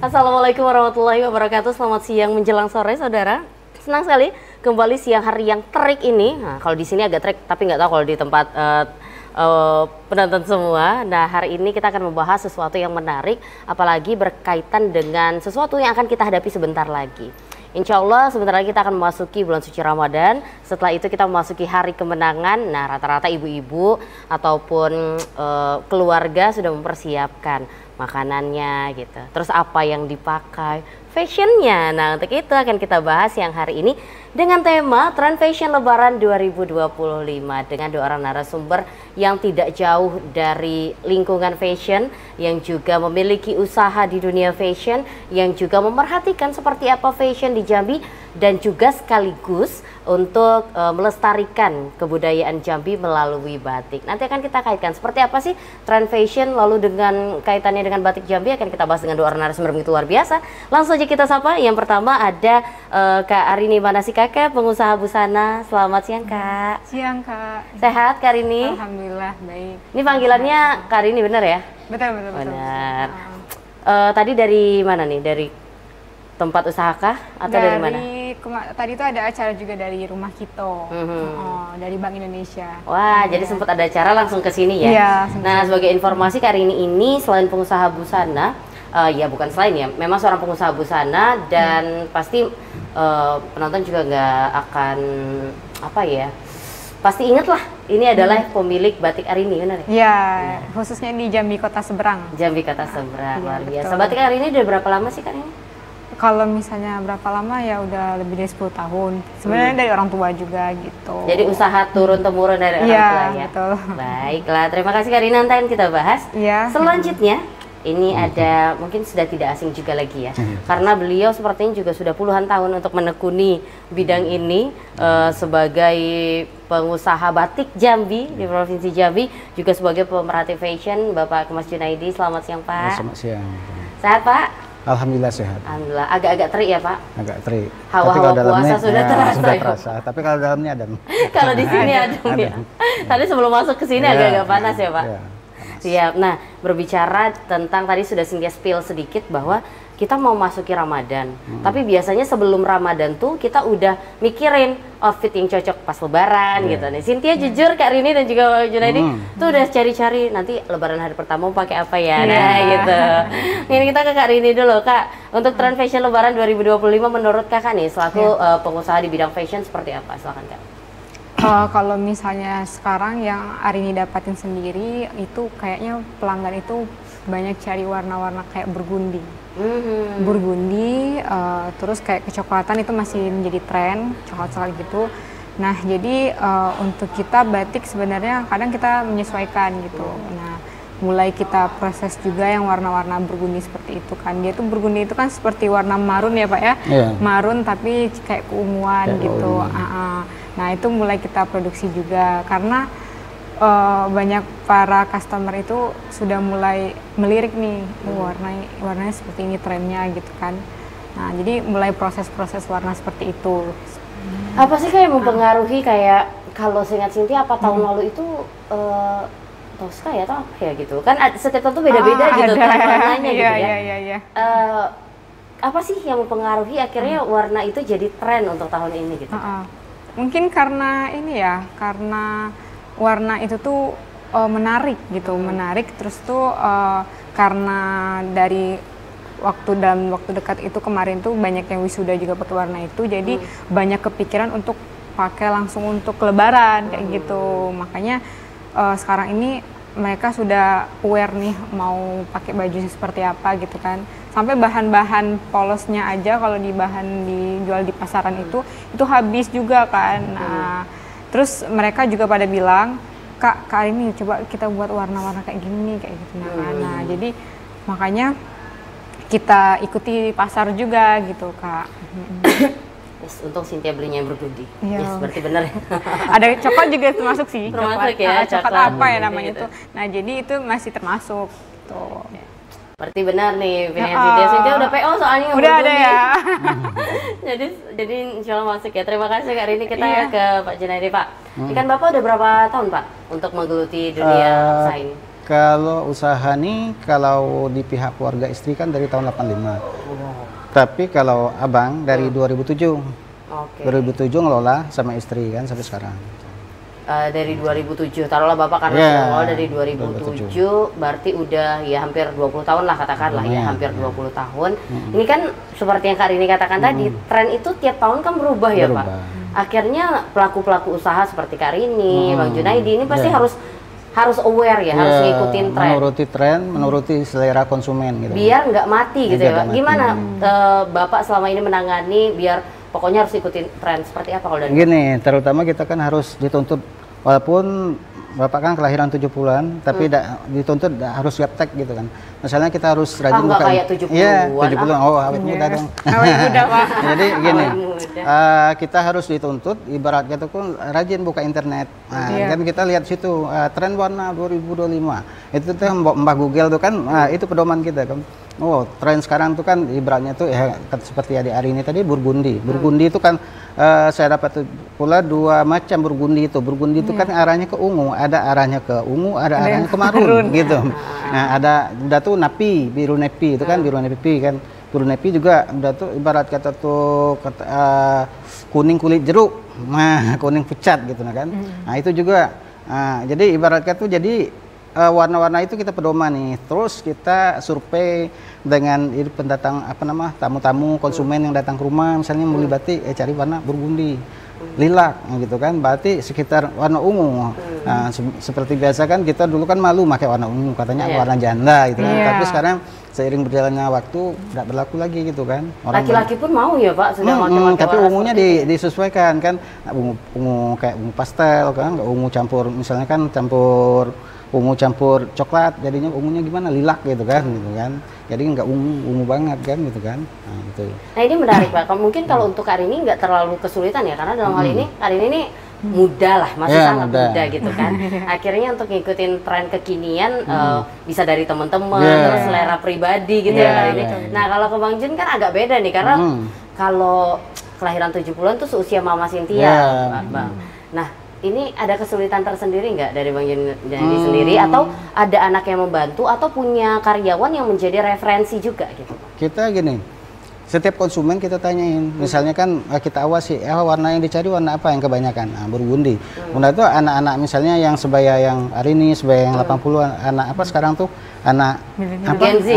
Assalamualaikum warahmatullahi wabarakatuh. Selamat siang menjelang sore, saudara. Senang sekali kembali siang hari yang terik ini. Nah, kalau di sini agak terik, tapi nggak tahu kalau di tempat penonton semua. Nah, hari ini kita akan membahas sesuatu yang menarik, apalagi berkaitan dengan sesuatu yang akan kita hadapi sebentar lagi. Insya Allah sebentar lagi kita akan memasuki bulan suci Ramadan. Setelah itu kita memasuki hari kemenangan. Nah, rata-rata ibu-ibu ataupun keluarga sudah mempersiapkan makanannya gitu. Terus apa yang dipakai, fashionnya. Nah, untuk itu akan kita bahas yang hari ini dengan tema Tren Fashion Lebaran 2025 dengan dua orang narasumber yang tidak jauh dari lingkungan fashion, yang juga memiliki usaha di dunia fashion, yang juga memerhatikan seperti apa fashion di Jambi, dan juga sekaligus untuk melestarikan kebudayaan Jambi melalui batik. Nanti akan kita kaitkan seperti apa sih tren fashion, lalu dengan kaitannya dengan batik Jambi akan kita bahas dengan dua orang narasumber begitu luar biasa. Langsung aja kita sapa. Yang pertama ada Kak Arini Manasih Kakak, pengusaha busana. Selamat siang, Kak. Siang, Kak. Sehat, Kak Arini? Alhamdulillah baik. Ini panggilannya Kak Arini benar ya? Betul. Benar. Tadi dari mana nih? Dari tempat usaha kah atau dari mana? Tadi itu ada acara juga dari Rumah Kito, dari Bank Indonesia. Wah, jadi sempat ada acara langsung ke sini ya? Iya. Nah, sebagai informasi Kak Arini ini selain pengusaha busana, ya bukan selain ya, memang seorang pengusaha busana dan pasti penonton juga nggak akan pasti ingat lah, ini adalah pemilik batik Arini, benar ya? Iya, khususnya di Jambi Kota Seberang. Jambi Kota Seberang, luar biasa. Betul. Batik Arini udah berapa lama sih Kak Arini? Kalau misalnya berapa lama ya udah lebih dari 10 tahun. Sebenarnya dari orang tua juga gitu. Jadi usaha turun-temurun dari orang tua ya? Iya, betul. Baiklah, terima kasih Kak Arini, nanti akan kita bahas. Iya. Selanjutnya, ini ada mungkin sudah tidak asing juga lagi ya, karena beliau sepertinya juga sudah puluhan tahun untuk menekuni bidang ini sebagai pengusaha batik Jambi di Provinsi Jambi, juga sebagai pemerhati fashion, Bapak Mas Junaidi. Selamat siang Pak. Selamat siang. Sehat Pak? Alhamdulillah sehat. Alhamdulillah. Agak-agak terik ya Pak? Agak terik. Hawa-hawa puasa sudah terasa. Sudah ya? terasa. Tapi kalau dalamnya adem. Kalau di sini adem ya. Tadi sebelum masuk ke sini agak-agak panas ya Pak? Iya. Siap. Nah, berbicara tentang tadi sudah Cynthia spill sedikit bahwa kita mau masuki Ramadan. Tapi biasanya sebelum Ramadan tuh kita udah mikirin outfit yang cocok pas Lebaran gitu nih. Cynthia jujur Kak Rini dan juga Junaidi tuh udah cari-cari nanti Lebaran hari pertama mau pakai apa ya. Nah, gitu. Ini kita ke Kak Rini dulu, Kak. Untuk tren fashion Lebaran 2025 menurut Kakak nih selaku pengusaha di bidang fashion seperti apa? Silakan Kak. Kalau misalnya sekarang yang Arini dapatin sendiri itu kayaknya pelanggan itu banyak cari warna-warna kayak burgundi. Burgundi, terus kayak kecoklatan itu masih menjadi tren, coklat-coklat gitu. Nah, jadi untuk kita batik sebenarnya kadang kita menyesuaikan gitu. Nah, mulai kita proses juga yang warna-warna burgundi seperti itu kan. Dia tuh burgundi itu kan seperti warna marun ya Pak ya? Marun tapi kayak keunguan gitu. Nah, itu mulai kita produksi juga karena banyak para customer itu sudah mulai melirik nih, warnanya seperti ini trennya gitu kan. Nah, jadi mulai proses-proses warna seperti itu. Apa sih kayak mempengaruhi kayak kalau seingat Cynthia apa tahun lalu itu Tosca ya atau apa ya gitu kan setiap tahun tuh beda-beda gitu kan warnanya gitu ya. Iya. Apa sih yang mempengaruhi akhirnya warna itu jadi tren untuk tahun ini gitu? Mungkin karena ini ya, karena warna itu tuh menarik gitu, menarik terus tuh karena dari dalam waktu dekat itu kemarin tuh banyak yang wisuda juga pakai warna itu, jadi banyak kepikiran untuk pakai langsung untuk Lebaran kayak gitu. Makanya sekarang ini mereka sudah aware nih mau pakai baju seperti apa gitu kan. Sampai bahan-bahan polosnya aja kalau dijual di pasaran itu habis juga kan. Nah, terus mereka juga pada bilang, Kak ini coba kita buat warna-warna kayak gini kayak gitu. Nah, jadi makanya kita ikuti pasar juga gitu Kak. Yes, untung Cynthia belinya yang burgundi. Iya. Yes, berarti benar. Ada coklat juga termasuk sih. Termasuk ya, coklat apa ya namanya gitu. itu. Nah, jadi itu masih termasuk tuh. Berarti benar nih, Cynthia udah PO soalnya udah ada ya. jadi insya Allah masuk ya. Terima kasih Kak Rini. Kita ke Pak Junaidi Pak. Ikan Bapak udah berapa tahun Pak untuk menggeluti dunia usaha ini? Kalau usaha nih, kalau di pihak keluarga istri kan dari tahun 85. Tapi kalau abang dari 2007. Oke. 2007 ngelola sama istri kan sampai sekarang. Dari 2007, taruhlah Bapak karena sudah ngelola dari 2007, berarti udah ya hampir 20 tahun lah katakanlah ya, hampir 20 tahun. Ini kan seperti yang Kak Rini katakan tadi, tren itu tiap tahun kan berubah ya Pak. Akhirnya pelaku-pelaku usaha seperti Kak Rini, Bang Junaidi ini pasti harus aware ya, harus ngikutin tren. Menuruti tren, menuruti selera konsumen gitu. Biar nggak mati gitu ya Pak. Gimana Bapak selama ini menangani biar pokoknya harus ikutin tren, seperti apa kalau dari Gini, terutama kita kan harus dituntut, walaupun Bapak kan kelahiran 70-an, tapi dituntut harus gaptek gitu kan. Misalnya kita harus rajin buka. Kayak 70-an. Iya, 70-an. Oh, awet muda dong. Awet muda, Pak. Jadi gini, kita harus dituntut ibaratnya tuh kan rajin buka internet. Nah, kan kita lihat situ tren warna 2025. Itu tuh Mbak Google tuh kan itu pedoman kita kan. Oh, tren sekarang tuh kan ibaratnya tuh ya seperti adik hari ini tadi burgundi. Burgundi itu kan saya dapat pula dua macam burgundi itu. Burgundi itu kan arahnya ke ungu, ada arahnya ke ungu, ada arahnya ke marun gitu. Nah, udah tuh napi, biru nepi itu kan biru nepi kan. Biru nepi juga udah tuh ibarat kata tuh kuning kulit jeruk. Nah, kuning pucat gitu kan. Nah, itu juga jadi ibarat kata tuh jadi warna-warna itu kita pedoman nih. Terus kita survei dengan pendatang tamu-tamu konsumen yang datang ke rumah, misalnya mau beli batik, cari warna burgundi, lilac gitu kan. Batik sekitar warna ungu. Nah, seperti biasa kan kita dulu kan malu pakai warna ungu, katanya warna janda gitu kan. Tapi sekarang seiring berjalannya waktu tidak berlaku lagi gitu kan. Laki-laki pun mau ya Pak sudah pakai tapi ungunya disesuaikan kan. Ungu kayak ungu pastel kan, ungu campur misalnya kan ungu campur coklat, jadinya ungunya gimana, lilac gitu kan, jadi nggak ungu banget kan gitu kan. Nah, gitu. Nah ini menarik Pak, mungkin kalau untuk Kak Rini nggak terlalu kesulitan ya, karena dalam hal ini Kak Rini ini muda lah, masih sangat muda gitu kan. Akhirnya untuk ngikutin tren kekinian bisa dari teman-teman, terus selera pribadi gitu ya Kak Rini. Nah kalau ke Bang Jun kan agak beda nih, karena kalau kelahiran 70-an tuh seusia Mama Cynthia, Bang. Nah ini ada kesulitan tersendiri nggak dari Bang Junaidi sendiri, atau ada anak yang membantu, atau punya karyawan yang menjadi referensi juga gitu? Kita gini, setiap konsumen kita tanyain, misalnya kan kita awasi, warna yang dicari warna apa yang kebanyakan, burgundi. Bunda itu anak-anak misalnya yang sebaya yang hari ini, sebaya yang 80-an, anak apa sekarang tuh, anak Gen Z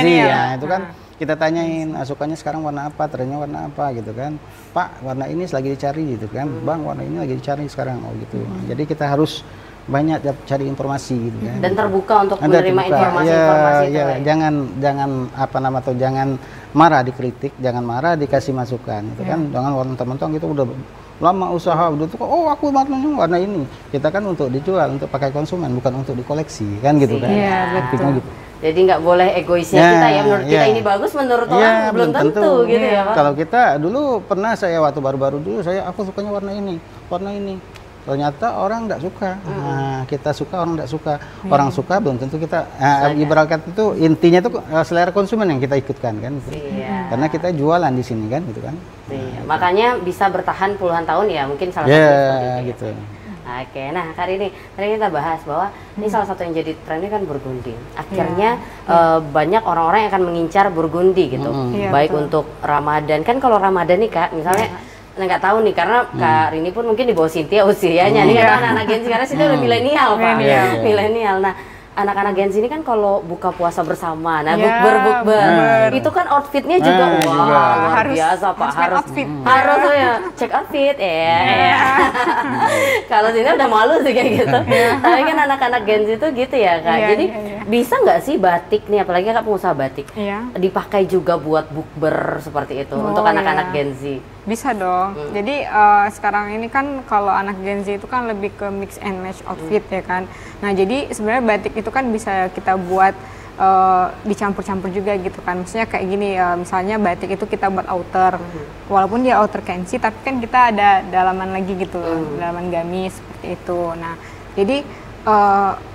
ya, itu kan kita tanyain, sukanya sekarang warna apa, trennya warna apa gitu kan. Pak, warna ini lagi dicari gitu kan. Bang, warna ini lagi dicari sekarang, gitu. Jadi kita harus banyak cari informasi gitu kan. Dan terbuka untuk menerima informasi-informasi itu. Jangan marah dikritik, jangan marah dikasih masukan gitu kan. Jangan warna teman-teman gitu udah lama usaha udah tuh, aku warnanya warna ini. Kita kan untuk dijual, untuk pakai konsumen, bukan untuk dikoleksi kan gitu kan. Iya, betul. Gitu. Jadi nggak boleh egoisnya kita ya, menurut kita ini bagus, menurut orang belum tentu gitu ya Pak. Kalau kita dulu pernah waktu baru-baru dulu aku sukanya warna ini. Ternyata orang nggak suka. Nah, kita suka, orang nggak suka. Orang suka belum tentu kita. Ibarat itu intinya tuh selera konsumen yang kita ikutkan kan. Gitu. Karena kita jualan di sini kan, gitu kan. Makanya bisa bertahan puluhan tahun ya, mungkin salah satu seperti itu. Gitu. Oke, nah kali ini kita bahas bahwa ini salah satu yang jadi trennya kan burgundi. Akhirnya banyak orang-orang yang akan mengincar burgundi gitu, baik untuk Ramadan. Kan kalau Ramadan nih Kak, misalnya nggak tahu nih, karena Kak Rini pun mungkin di bawah Cynthia usianya. Ini kan anak-anak Gen Z, karena Cynthia udah milenial Pak, milenial. Nah anak-anak Gen Z ini kan kalau buka puasa bersama, bukber, itu kan outfitnya juga luar biasa Pak, harus ya cek outfit Kalau sini udah malu sih kayak gitu. Tapi kan anak-anak Gen Z itu gitu ya Kak. Jadi bisa nggak sih batik nih, apalagi Kak pengusaha batik, dipakai juga buat bukber seperti itu untuk anak-anak Gen Z? Bisa dong. Jadi sekarang ini kan kalau anak Gen Z itu kan lebih ke mix and match outfit ya kan. Nah jadi sebenarnya batik itu kan bisa kita buat dicampur-campur juga gitu kan. Maksudnya kayak gini, misalnya batik itu kita buat outer, walaupun dia outer kensi, tapi kan kita ada dalaman lagi gitu, dalaman gamis seperti itu. Nah jadi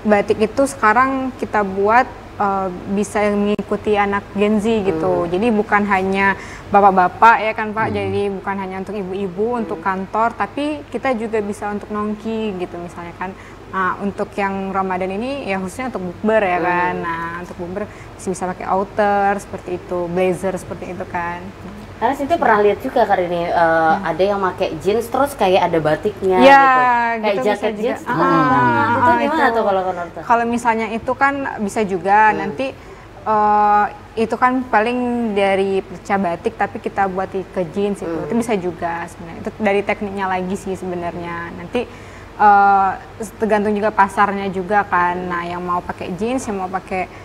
batik itu sekarang kita buat bisa mengikuti anak Gen Z gitu. Jadi bukan hanya bapak-bapak ya kan Pak, jadi bukan hanya untuk ibu-ibu, untuk kantor, tapi kita juga bisa untuk nongki gitu misalnya kan. Nah, untuk yang Ramadan ini ya khususnya untuk bukber ya kan. Nah, untuk bukber bisa pakai outer seperti itu, blazer seperti itu kan. Karena Sinti pernah lihat juga kali ini ada yang pakai jeans terus kayak ada batiknya ya, gitu. Kayak jaket jeans. Itu gimana tuh kalau Konurta? Kalau misalnya itu kan bisa juga nanti itu kan paling dari pecah batik tapi kita buat ke jeans itu bisa juga sebenarnya. Itu dari tekniknya lagi sih sebenarnya. Nanti tergantung juga pasarnya juga kan. Nah, yang mau pakai jeans, yang mau pakai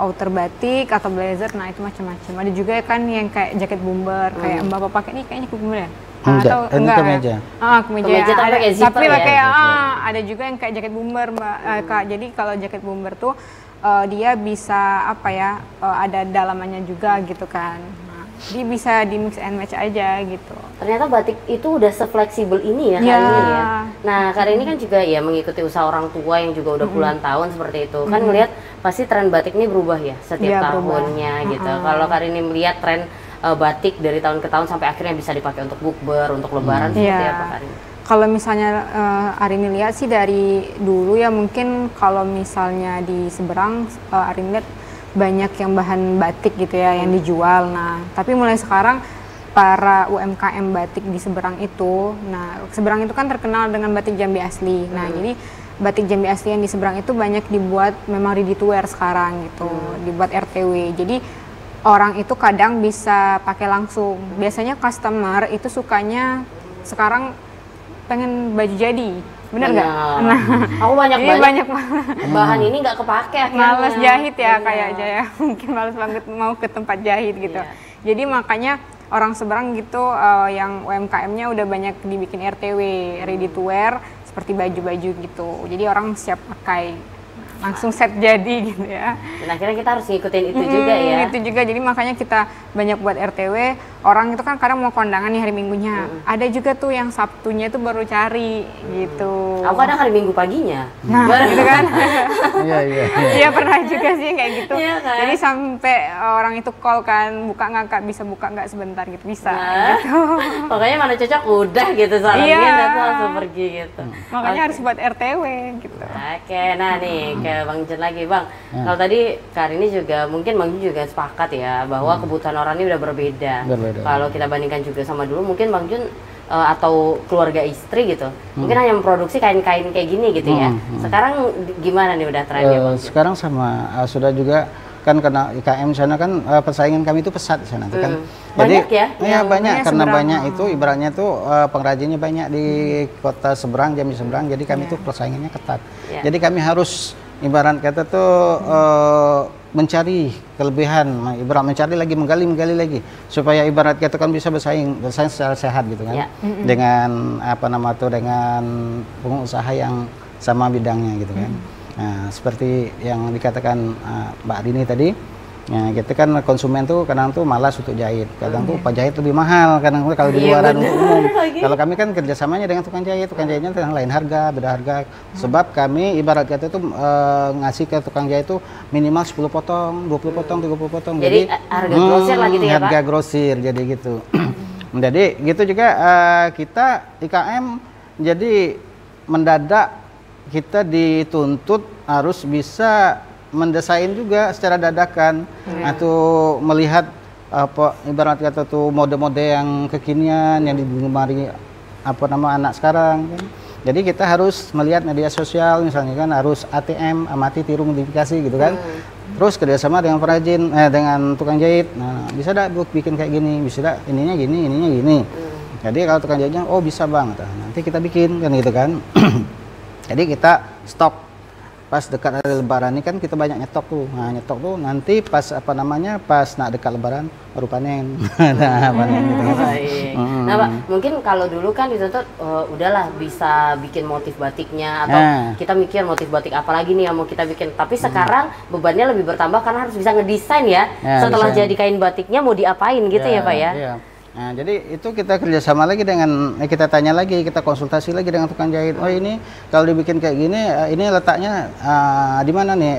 outer batik atau blazer, nah itu macam-macam. Ada juga kan yang kayak jaket bomber, kayak Mbak pakai ini kayaknya bomber ya? Atau enggak kemeja. Kemeja ada, pakai zipper tapi ya? pakai ada juga yang kayak jaket bomber, Mbak. Kak, jadi kalau jaket bomber tuh dia bisa apa ya? Ada dalamannya juga gitu kan. Jadi bisa di mix and match aja gitu. Ternyata batik itu udah sefleksibel ini ya kali ini ya. Nah, kali ini kan juga ya mengikuti usaha orang tua yang juga udah puluhan tahun seperti itu. Kan ngelihat pasti tren batik ini berubah ya setiap tahunnya gitu. Kalau kali ini melihat tren batik dari tahun ke tahun sampai akhirnya bisa dipakai untuk bukber, untuk lebaran seperti apa kali ini? Kalau misalnya Arini lihat sih dari dulu ya mungkin kalau misalnya di seberang Arini lihat banyak yang bahan batik gitu ya yang dijual. Nah, tapi mulai sekarang para UMKM batik di Seberang itu, nah Seberang itu kan terkenal dengan batik Jambi asli. Nah, jadi batik Jambi asli yang di Seberang itu banyak dibuat memang ready to wear sekarang gitu, dibuat RTW. Jadi orang itu kadang bisa pakai langsung. Biasanya customer itu sukanya sekarang pengen baju jadi. Bener nggak? Nah, aku banyak bahan ini nggak kepake. Males jahit ya kayaknya ya, mungkin males banget mau ke tempat jahit gitu. Jadi makanya orang Seberang gitu yang UMKM-nya udah banyak dibikin RTW, ready to wear seperti baju-baju gitu. Jadi orang siap pakai, langsung set jadi gitu ya. Dan akhirnya kita harus ngikutin itu juga ya. Itu juga, jadi makanya kita banyak buat RTW. Orang itu kan kadang mau kondangan nih hari Minggunya. Ada juga tuh yang Sabtunya itu baru cari gitu. Aku kadang hari Minggu paginya. Nah, gitu kan. Iya, pernah juga sih kayak gitu. Iya, kan? Jadi sampai orang itu call kan, buka nggak Kak, bisa buka nggak sebentar gitu, bisa gitu. Pokoknya mana cocok udah gitu soalnya dan langsung pergi gitu. Makanya harus buat RTW gitu. Oke, nah nih ke Bang Jun lagi Bang. Kalau tadi Kak ini juga mungkin Bang Jun juga sepakat ya bahwa kebutuhan orang ini udah berbeda. Kalau kita bandingkan juga sama dulu, mungkin Bang Jun atau keluarga istri gitu, mungkin hanya memproduksi kain-kain kayak gini gitu ya. Sekarang gimana nih udah trennya Bang Jun? Sekarang sama sudah juga kan karena IKM sana kan persaingan kami itu pesat di sana kan. Jadi banyak ya? Iya banyak karena banyak itu ibaratnya tuh pengrajinnya banyak di kota Seberang, Jambi Seberang. Jadi kami tuh persaingannya ketat. Jadi kami harus ibarat kata tuh mencari kelebihan, ibarat mencari lagi, menggali lagi supaya ibarat kata kan bisa bersaing secara sehat gitu kan. Dengan apa nama tuh dengan pengusaha yang sama bidangnya gitu kan. Nah, seperti yang dikatakan Mbak Rini tadi, ya, kita kan konsumen tuh kadang tuh malas untuk jahit, kadang tuh jahit lebih mahal, kadang tuh kalau di luaran umum. Kalau kami kan kerjasamanya dengan tukang jahitnya dengan lain harga, beda harga. Sebab kami ibarat kata tuh ngasih ke tukang jahit tuh minimal 10 potong, 20 potong, 30 potong. Jadi harga grosir lah gitu ya Pak? Harga grosir, jadi gitu. Jadi gitu juga kita IKM jadi mendadak kita dituntut harus bisa mendesain juga secara dadakan atau melihat apa ibarat kata tuh mode-mode yang kekinian yang digemari apa nama anak sekarang kan. Jadi kita harus melihat media sosial misalnya kan, harus ATM amati tiru modifikasi gitu kan. Terus kerjasama dengan perajin dengan tukang jahit. Nah, bisa dah bikin kayak gini, bisa dah ininya gini. Jadi kalau tukang jahitnya oh bisa Bang, nanti kita bikin kan gitu kan. Jadi kita stok pas dekat hari Lebaran ini kan kita banyak nyetok tuh. Nah, nyetok tuh nanti pas apa namanya pas nak dekat Lebaran baru panen. Nah, panen gitu kan. Nah, Pak, mungkin kalau dulu kan dituntut udahlah bisa bikin motif batiknya atau kita mikir motif batik apa lagi nih yang mau kita bikin. Tapi sekarang bebannya lebih bertambah karena harus bisa ngedesain ya. Setelah jadi kain batiknya mau diapain gitu ya Pak ya. Nah, jadi itu kita kerjasama lagi dengan, kita tanya lagi, kita konsultasi lagi dengan tukang jahit. Oh ini kalau dibikin kayak gini, ini letaknya di mana nih?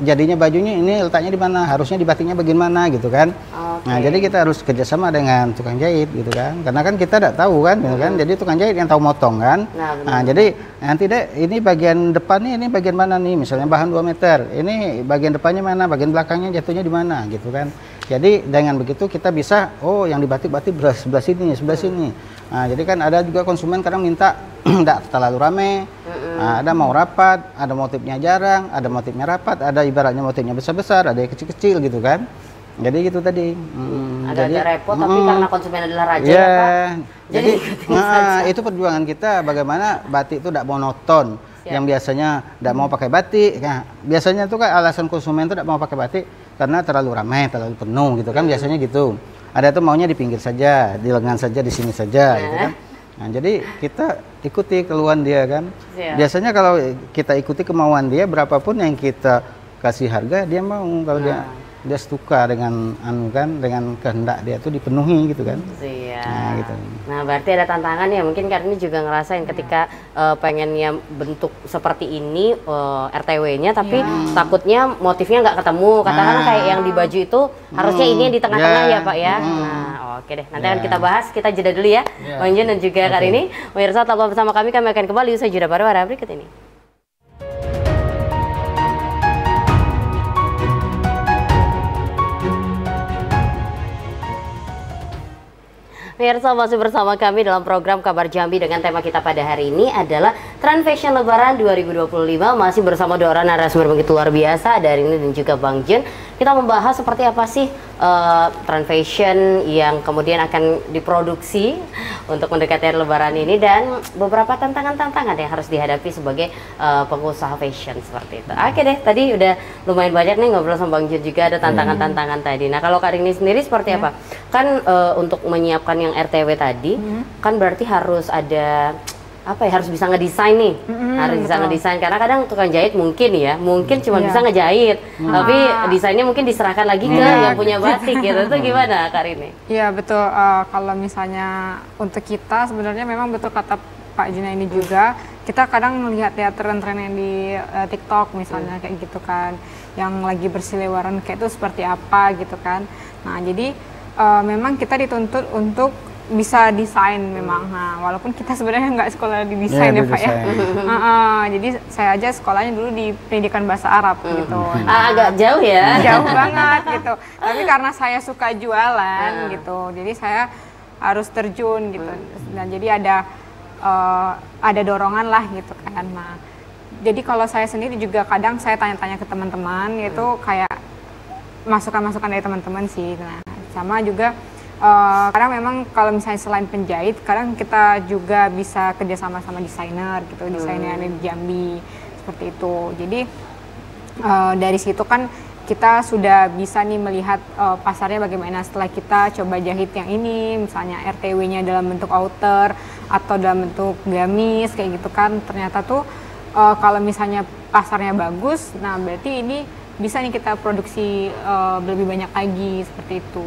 Jadinya bajunya ini letaknya di mana? Harusnya di batiknya bagaimana gitu kan? Nah, jadi kita harus kerjasama dengan tukang jahit gitu kan? Karena kan kita tidak tahu kan, gitu kan? Jadi tukang jahit yang tahu motong kan? Nah, jadi nanti deh ini bagian depannya ini bagian mana nih? Misalnya bahan 2 meter, ini bagian depannya mana? Bagian belakangnya jatuhnya di mana? Gitu kan? Jadi dengan begitu kita bisa, oh yang di batik-batik sebelah sini, sebelah sini. Nah, jadi kan ada juga konsumen kadang minta tidak terlalu rame, ada mau rapat, ada motifnya jarang, ada motifnya rapat, ada ibaratnya motifnya besar-besar, ada yang kecil-kecil gitu kan. Jadi gitu tadi. Agak repot, tapi karena konsumen adalah raja ya Pak. Jadi itu perjuangan kita bagaimana batik itu tidak monoton. Yang biasanya tidak mau pakai batik. Nah, biasanya itu kan alasan konsumen itu tidak mau pakai batik karena terlalu ramai, terlalu penuh gitu kan, biasanya gitu. Ada tuh maunya di pinggir saja, di lengan saja, di sini saja gitu kan. Nah, jadi kita ikuti keluhan dia kan. Biasanya kalau kita ikuti kemauan dia, berapapun yang kita kasih harga dia mau. Kalau dia suka dengan dengan kehendak dia tuh dipenuhi gitu kan. Nah, gitu. Nah, berarti ada tantangan ya, mungkin Kak ini juga ngerasain ketika pengennya bentuk seperti ini RTW-nya, tapi takutnya motifnya nggak ketemu. Katakanlah kayak yang di baju itu harusnya ini di tengah-tengah ya Pak ya. Nah, oke deh, nanti akan kita bahas, kita jeda dulu ya, Bang Jun dan juga Kak Rini. Pemirsa tetap bersama kami akan kembali usai jeda pariwara berikut ini. Pemirsa masih bersama kami dalam program Kabar Jambi dengan tema kita pada hari ini adalah Tren Fashion Lebaran 2025. Masih bersama dua orang narasumber begitu luar biasa, dari ini dan juga Bang Jun. Kita membahas seperti apa sih tren fashion yang kemudian akan diproduksi untuk mendekati Lebaran ini, dan beberapa tantangan-tantangan yang harus dihadapi sebagai pengusaha fashion seperti itu. Oke deh, tadi udah lumayan banyak nih ngobrol sama Bang Jun, juga ada tantangan-tantangan tadi. Nah, kalau Kak Rini sendiri seperti apa? Kan untuk menyiapkan yang RTW tadi, kan berarti harus ada apa ya, harus bisa ngedesain nih, harus bisa ngedesain, karena kadang tukang jahit mungkin cuma bisa ngejahit, tapi desainnya mungkin diserahkan lagi ke yang punya batik gitu. Itu gimana Kak Rini? Iya betul, kalau misalnya untuk kita sebenarnya memang betul kata Pak Juna ini juga, kita kadang melihat ya tren-tren yang di TikTok misalnya kayak gitu kan, yang lagi berseliweran kayak itu seperti apa gitu kan. Nah jadi memang kita dituntut untuk bisa desain memang. Nah, walaupun kita sebenarnya nggak sekolah di desain ya Pak ya. Jadi saya aja sekolahnya dulu di pendidikan bahasa Arab gitu. Agak jauh ya. Jauh banget gitu. Tapi karena saya suka jualan gitu, jadi saya harus terjun gitu. Dan jadi ada dorongan lah gitu kan. Nah, jadi kalau saya sendiri juga kadang saya tanya-tanya ke teman-teman, itu kayak masukan-masukan dari teman-teman sih. Nah, sama juga karena memang kalau misalnya selain penjahit, kadang kita juga bisa kerja sama desainer gitu, desainer di Jambi seperti itu. Jadi dari situ kan kita sudah bisa nih melihat pasarnya bagaimana setelah kita coba jahit yang ini, misalnya RTW-nya dalam bentuk outer atau dalam bentuk gamis kayak gitu kan. Ternyata tuh kalau misalnya pasarnya bagus, nah berarti ini bisa nih kita produksi lebih banyak lagi seperti itu.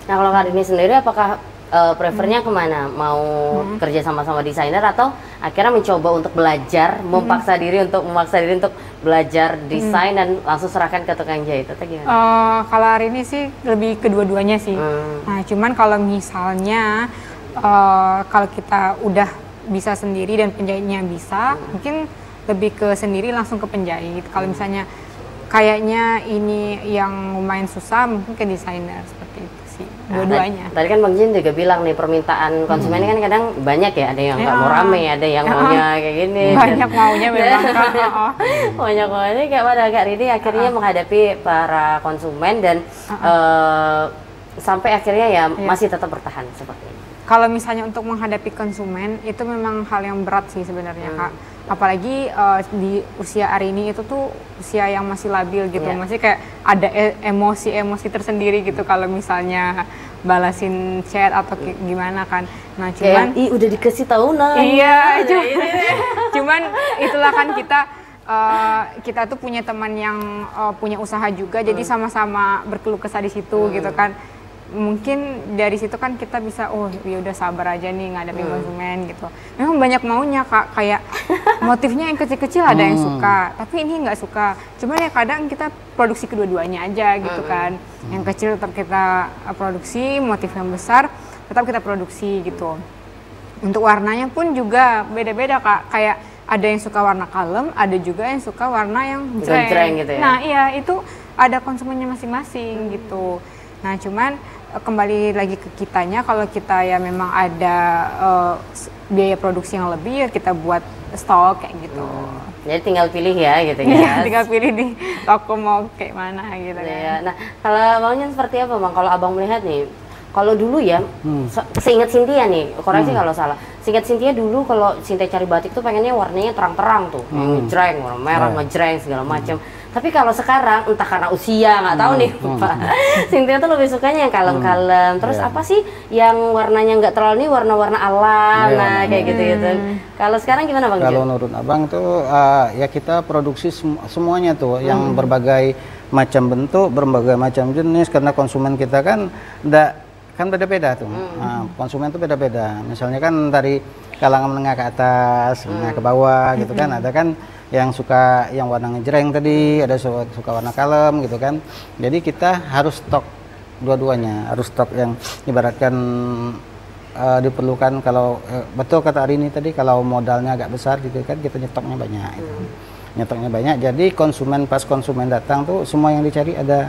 Nah, kalau Kak Rini sendiri apakah prefernya kemana? Mau kerja sama-sama desainer atau akhirnya mencoba untuk belajar, memaksa diri untuk belajar desain dan langsung serahkan ke tukang jahit, atau gimana? Kalau hari ini sih lebih kedua-duanya sih. Nah, cuman kalau misalnya kalau kita udah bisa sendiri dan penjahitnya bisa, mungkin lebih ke sendiri langsung ke penjahit. Kalau misalnya kayaknya ini yang lumayan susah, mungkin ke desainer seperti itu sih. Dua-duanya. Tadi kan Bang Jin juga bilang nih, permintaan konsumen kan kadang banyak ya, ada yang nggak mau rame, ada yang maunya kayak gini. Banyak maunya memang. Banyak maunya kayak pada Kak Rini akhirnya menghadapi para konsumen dan sampai akhirnya ya masih tetap bertahan seperti ini. Kalau misalnya untuk menghadapi konsumen itu memang hal yang berat sih sebenarnya Kak. Apalagi di usia hari ini itu tuh usia yang masih labil gitu, masih kayak ada emosi-emosi tersendiri gitu kalau misalnya balasin chat atau gimana kan. Nah cuman udah dikasih tahu nah. Iya, cuman itulah kan kita tuh punya teman yang punya usaha juga, jadi sama-sama berkeluh kesah di situ gitu kan. mungkin dari situ kan kita bisa ya udah sabar aja nih ngadepin konsumen gitu. Memang banyak maunya Kak, kayak motifnya yang kecil-kecil ada yang suka, tapi ini nggak suka. Cuman ya kadang kita produksi kedua-duanya aja gitu kan. Yang kecil tetap kita produksi, motif yang besar tetap kita produksi gitu. Untuk warnanya pun juga beda-beda Kak, kayak ada yang suka warna kalem, ada juga yang suka warna yang jreng gitu ya. Nah iya, itu ada konsumennya masing-masing gitu. Nah cuman kembali lagi ke kitanya, kalau kita ya memang ada biaya produksi yang lebih, ya kita buat stok kayak gitu. Jadi tinggal pilih ya gitu ya. Iya, tinggal pilih di toko mau kayak mana gitu kan. Nah kalau Bangnya seperti apa Bang? Kalau Abang melihat nih, kalau dulu ya, seingat Cynthia nih, koreksi kalau salah. Seingat Cynthia dulu kalau Cynthia cari batik tuh pengennya warnanya terang-terang tuh, ngejreng, warna merah, ngejreng segala macam. Tapi kalau sekarang entah karena usia nggak tahu nih Pak, Cynthia tuh lebih sukanya yang kalem-kalem. Terus apa sih yang warnanya nggak terlalu nih warna-warna alam, nah kayak gitu-gitu. Kalau sekarang gimana Bang? Kalau menurut Abang tuh ya kita produksi semuanya tuh yang berbagai macam bentuk, berbagai macam jenis, karena konsumen kita kan beda-beda tuh. Nah, konsumen tuh beda-beda. Misalnya kan dari kalangan menengah ke atas, menengah ke bawah gitu kan. Ada kan yang suka yang warna ngejreng tadi, ada suka warna kalem gitu kan. Jadi kita harus stok dua-duanya, harus stok yang ibaratkan diperlukan. Kalau betul kata Arini tadi, kalau modalnya agak besar gitu kan, kita nyetoknya banyak gitu. Nyetoknya banyak, jadi pas konsumen datang tuh semua yang dicari ada.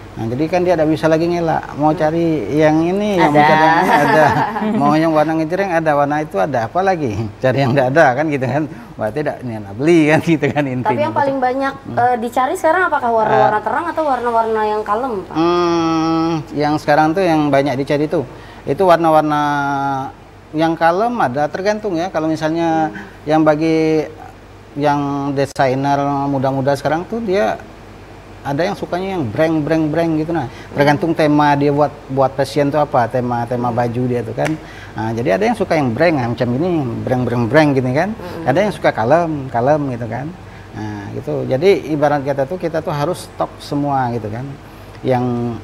Nah, jadi kan dia tidak bisa lagi ngelak, mau cari yang ini, yang mau cari yang ini ada, mau yang warna ngejreng ada, warna itu ada, apa lagi cari yang tidak ada kan gitu kan, berarti tidak niat beli kan gitu kan intinya. Tapi yang paling banyak dicari sekarang apakah warna-warna terang atau warna-warna yang kalem Pak? Yang sekarang tuh yang banyak dicari tuh itu warna-warna yang kalem, ada tergantung ya. Kalau misalnya yang bagi yang desainer muda-muda sekarang tuh dia ada yang sukanya yang breng gitu. Nah tergantung tema dia buat passion tuh apa, tema baju dia tuh kan. Nah, jadi ada yang suka yang breng, macam ini breng gitu kan. Ada yang suka kalem gitu kan. Nah gitu, jadi ibarat kita tuh harus stok semua gitu kan. Yang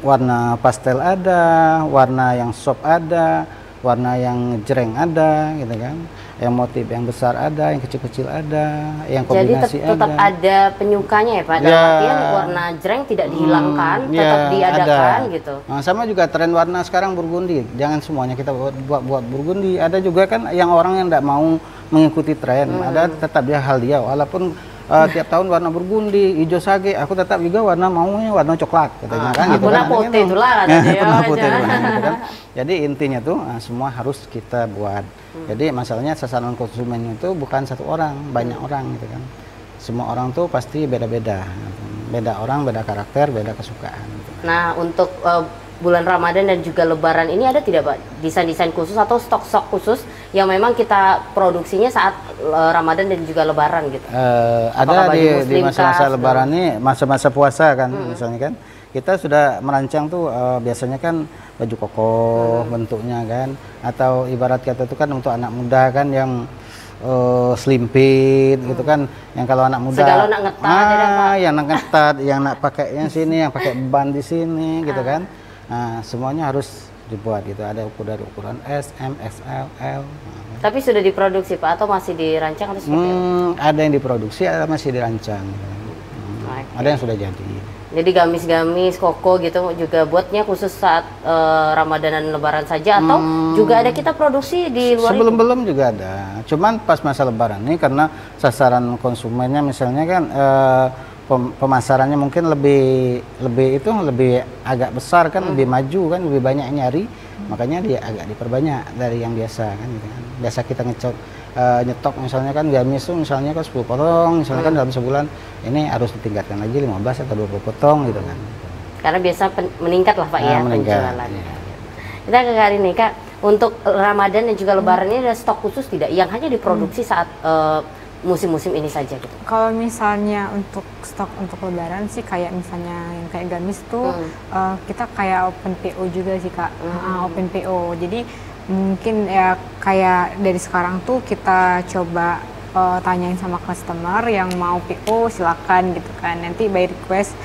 warna pastel ada, warna yang soft ada, warna yang jreng ada gitu kan. Yang motif yang besar ada, yang kecil-kecil ada, yang kombinasi jadi tetap ada penyukanya ya Pak, dalam artian warna jreng tidak dihilangkan, tetap diadakan ada. Gitu. Nah, sama juga tren warna sekarang burgundi, jangan semuanya kita buat burgundi. Ada juga kan yang orang yang tidak mau mengikuti tren, ada tetap dia hal dia, walaupun tiap tahun warna burgundi, hijau sage, aku tetap juga maunya warna coklat katanya kan gitu kan. Putih itulah gitu kan. Jadi intinya tuh semua harus kita buat. Jadi masalahnya sasaran konsumen itu bukan satu orang, banyak orang gitu kan. Semua orang tuh pasti beda-beda. Beda orang, beda karakter, beda kesukaan gitu. Nah, untuk bulan Ramadan dan juga Lebaran ini ada tidak Pak desain-desain khusus atau stok-stok khusus yang memang kita produksinya saat Ramadan dan juga Lebaran gitu? Ada di masa-masa Lebaran ini, masa-masa puasa kan misalnya kan, kita sudah merancang tuh biasanya kan baju koko bentuknya kan, atau ibarat kata itu kan untuk anak muda kan yang slim fit gitu kan, yang kalau anak muda segala nak ngetat yang nak ngetat, yang nak pakai yang sini, yang pakai ban di sini gitu kan. Nah, semuanya harus dibuat gitu, ada dari ukuran S, M, XL, L. Tapi sudah diproduksi Pak atau masih dirancang atau seperti apa? Ada yang diproduksi, ada masih dirancang. Ada yang sudah jadi. Jadi gamis-gamis, koko gitu juga buatnya khusus saat Ramadan dan Lebaran saja atau juga ada kita produksi di luar? Sebelum juga ada. Cuman pas masa Lebaran ini karena sasaran konsumennya misalnya kan pemasarannya mungkin lebih agak besar kan, lebih maju kan, lebih banyak yang nyari, makanya dia agak diperbanyak dari yang biasa kan gitu kan. Biasa kita nyetok misalnya kan gamis tuh misalnya kan 10 potong misalnya kan dalam sebulan, ini harus ditingkatkan lagi 15 atau 20 potong gitu kan. Karena biasa meningkat lah Pak ya penjualan. Iya. Kita ke hari ini Kak, untuk Ramadan dan juga Lebaran ini ada stok khusus tidak yang hanya diproduksi saat musim-musim ini saja gitu? Kalau misalnya untuk stok untuk Lebaran sih kayak misalnya yang kayak gamis tuh kita kayak open PO juga sih Kak, open PO. Jadi mungkin ya kayak dari sekarang tuh kita coba tanyain sama customer yang mau PO silakan gitu kan. Nanti by request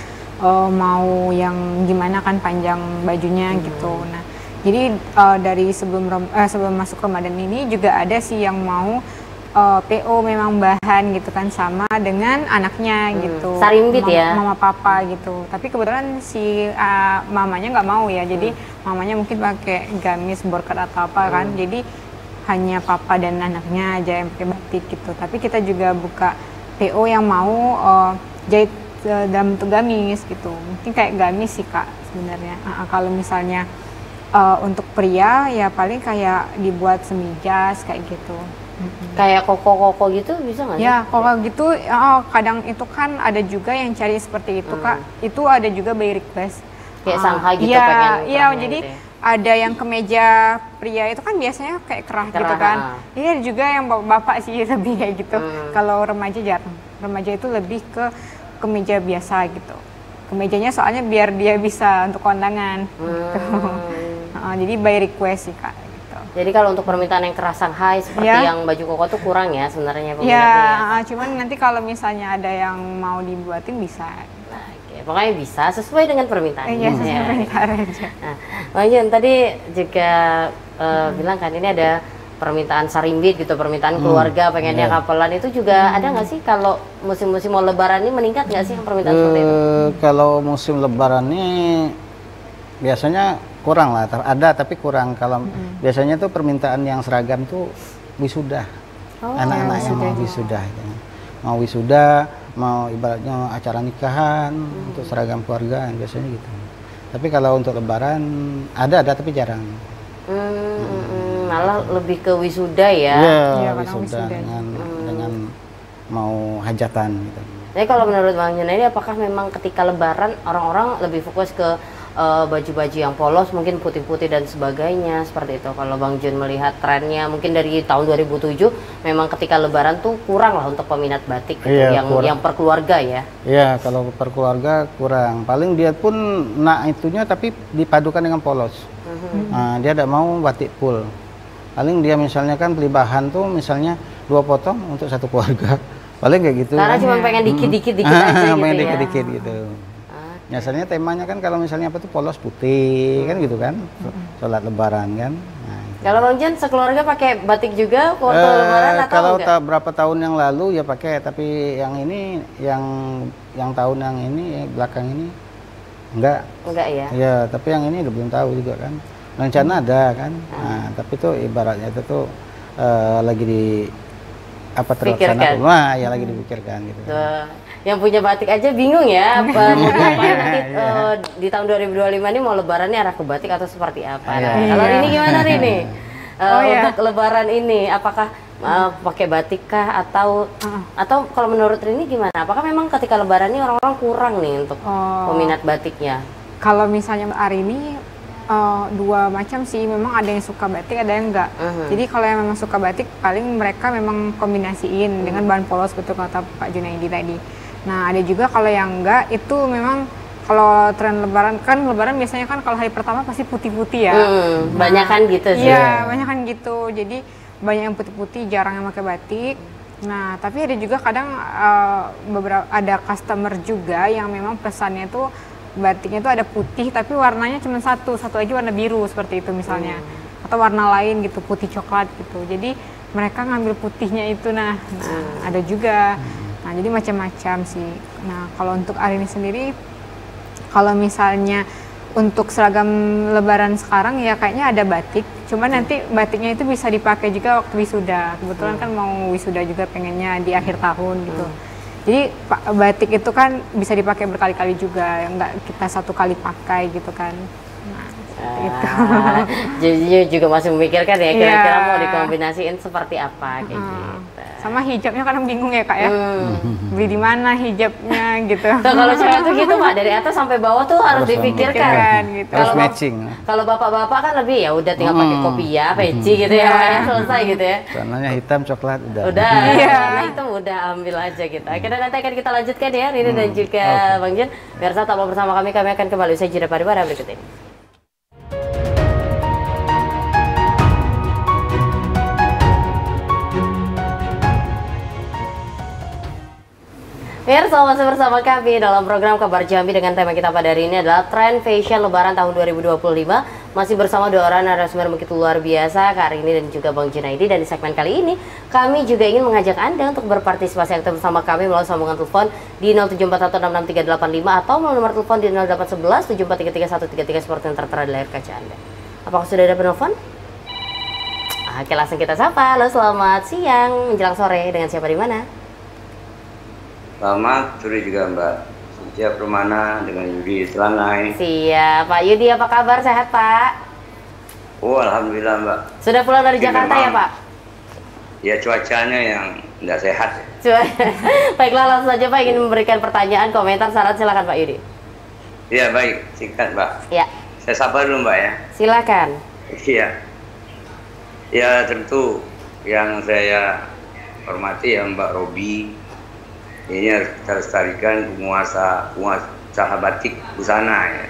mau yang gimana kan panjang bajunya gitu. Nah, jadi dari sebelum masuk Ramadan ini juga ada sih yang mau PO memang bahan gitu kan sama dengan anaknya gitu. Sarimbit ya? Mama papa gitu. Tapi kebetulan si mamanya nggak mau ya. Jadi mamanya mungkin pakai gamis, borkat atau apa kan. Jadi hanya papa dan anaknya aja yang pakai batik gitu. Tapi kita juga buka PO yang mau jahit dalam bentuk gamis gitu. Mungkin kayak gamis sih Kak sebenarnya. Kalau misalnya untuk pria ya paling kayak dibuat semijas kayak gitu. Kayak koko-koko gitu bisa nggak sih? Ya, koko gitu kadang itu kan ada juga yang cari seperti itu Kak. Itu ada juga by request. Kayak Shanghai gitu iya, pengen iya, kerahnya jadi gitu ya. ada yang kemeja pria itu kan biasanya kayak kerah gitu kan. Iya, ada juga yang bapak sih lebih kayak gitu. Kalau remaja jarang. Remaja itu lebih ke kemeja biasa gitu. Kemejanya soalnya biar dia bisa untuk kondangan. Gitu. Jadi by request sih Kak. Jadi kalau untuk permintaan yang keras Shanghai seperti yang baju koko tuh kurang ya sebenarnya peminatnya. Ya, cuman nanti kalau misalnya ada yang mau dibuatin bisa. Nah, pokoknya bisa sesuai dengan permintaan. Iya, sesuai permintaan aja. Nah, Bang Jun tadi juga bilang kan ini ada permintaan sarimbit gitu, permintaan keluarga pengennya kapelan itu juga ada nggak sih kalau musim-musim mau lebaran ini meningkat nggak sih permintaan seperti itu? Kalau musim lebaran ini biasanya kurang lah, ada tapi kurang. Kalau biasanya tuh permintaan yang seragam tuh wisuda, anak-anak yang mau wisuda, mau wisuda, mau ibaratnya acara nikahan untuk seragam keluarga biasanya gitu. Tapi kalau untuk lebaran ada tapi jarang. Malah lebih ke wisuda ya? Iya, wisuda dengan mau hajatan gitu. Jadi kalau menurut Bang Jun ini apakah memang ketika lebaran orang-orang lebih fokus ke baju-baju yang polos, mungkin putih-putih dan sebagainya seperti itu? Kalau Bang Jun melihat trennya mungkin dari tahun 2007 memang ketika lebaran tuh kurang lah untuk peminat batik gitu, yang per keluarga ya? Iya, kalau per keluarga kurang. Paling dia pun itunya tapi dipadukan dengan polos. Dia tidak mau batik full. Paling dia misalnya kan beli bahan tuh misalnya 2 potong untuk satu keluarga. Paling kayak gitu. Karena cuma pengen dikit-dikit aja gitu pengen ya? Dikit-dikit gitu. Biasanya temanya kan kalau misalnya apa tuh polos putih kan gitu kan, sholat lebaran kan. Nah, gitu. Kalau Bang Jun sekeluarga pakai batik juga waktu lebaran atau kalau enggak? Berapa tahun yang lalu ya pakai, tapi yang ini yang tahun yang ini belakang ini enggak ya? Ya, tapi yang ini belum tahu juga kan. Rencana ada kan. Nah, tapi tuh ibaratnya itu tuh lagi di terlaksana. Wah, ya lagi dipikirkan gitu. Yang punya batik aja bingung ya, nanti di tahun 2025 ini mau lebarannya arah ke batik atau seperti apa. Nah, kalau Rini gimana Rini? Untuk lebaran ini apakah pakai batik kah atau kalau menurut Rini gimana? Apakah memang ketika lebaran ini orang-orang kurang nih untuk peminat batiknya? Kalau misalnya hari ini dua macam sih, memang ada yang suka batik, ada yang enggak. Jadi kalau yang memang suka batik, paling mereka memang kombinasiin dengan bahan polos, betul kata Pak Junaidi tadi. Nah, ada juga kalau yang enggak, itu memang kalau tren lebaran kan, lebaran biasanya kan kalau hari pertama pasti putih-putih ya. Banyak kan gitu sih. Iya, banyak kan gitu. Jadi banyak yang putih-putih, jarang yang pakai batik. Nah, tapi ada juga kadang ada customer juga yang memang pesannya tuh batiknya tuh ada putih tapi warnanya cuma satu lagi warna biru seperti itu misalnya, atau warna lain gitu, putih coklat gitu. Jadi mereka ngambil putihnya itu. Nah ada juga. Nah, jadi macam-macam sih. Nah, kalau untuk Arini sendiri, kalau misalnya untuk seragam lebaran sekarang ya kayaknya ada batik, cuman nanti batiknya itu bisa dipakai juga waktu wisuda. Kebetulan kan mau wisuda juga pengennya di akhir tahun gitu. Jadi batik itu kan bisa dipakai berkali-kali juga, nggak kita satu kali pakai gitu kan. Nah, gitu. Jadi juga masih memikirkan ya kira-kira mau dikombinasiin seperti apa kayak gitu. Sama hijabnya kadang bingung ya Kak ya, beli di mana hijabnya gitu. Tuh, kalau cewek tuh gitu Pak, dari atas sampai bawah tuh harus dipikirkan gitu. Harus matching. Kalau bapak-bapak kan lebih ya udah tinggal pakai kopi ya, peci gitu ya, selesai gitu ya. Warnanya hitam coklat udah. Warna hitam udah ambil aja kita. Kita nanti akan kita lanjutkan ya Rini dan juga Bang Jun. Biar tetap bersama kami akan kembali usai jeda pariwara berikut ini. Mirsa, masih bersama kami dalam program Kabar Jambi dengan tema kita pada hari ini adalah tren fashion lebaran tahun 2025. Masih bersama dua orang narasumber begitu luar biasa, Kak Arini dan juga Bang Junaidi. Dan di segmen kali ini, kami juga ingin mengajak Anda untuk berpartisipasi aktif bersama kami melalui sambungan telepon di 0741666385 atau melalui nomor telepon di 081174331333 seperti yang tertera di layar kaca Anda. Apakah sudah ada penelpon? Oke, langsung kita sapa. Halo, selamat siang menjelang sore. Dengan siapa di mana? Selamat sore juga Mbak Sintia Permana dengan Yudi Selanai. Siap, Pak Yudi, apa kabar? Sehat Pak? Oh, alhamdulillah Mbak. Sudah pulang dari Jakarta ya Pak? Ya cuacanya yang tidak sehat. Baiklah, langsung saja Pak ingin memberikan pertanyaan, komentar, saran, silakan Pak Yudi. Ya baik, singkat Mbak. Ya. Saya sabar dulu Mbak ya. Silakan. Iya. Ya tentu yang saya hormati ya Mbak Robi. Ini harus kita lestarikan penguasa batik busana ya.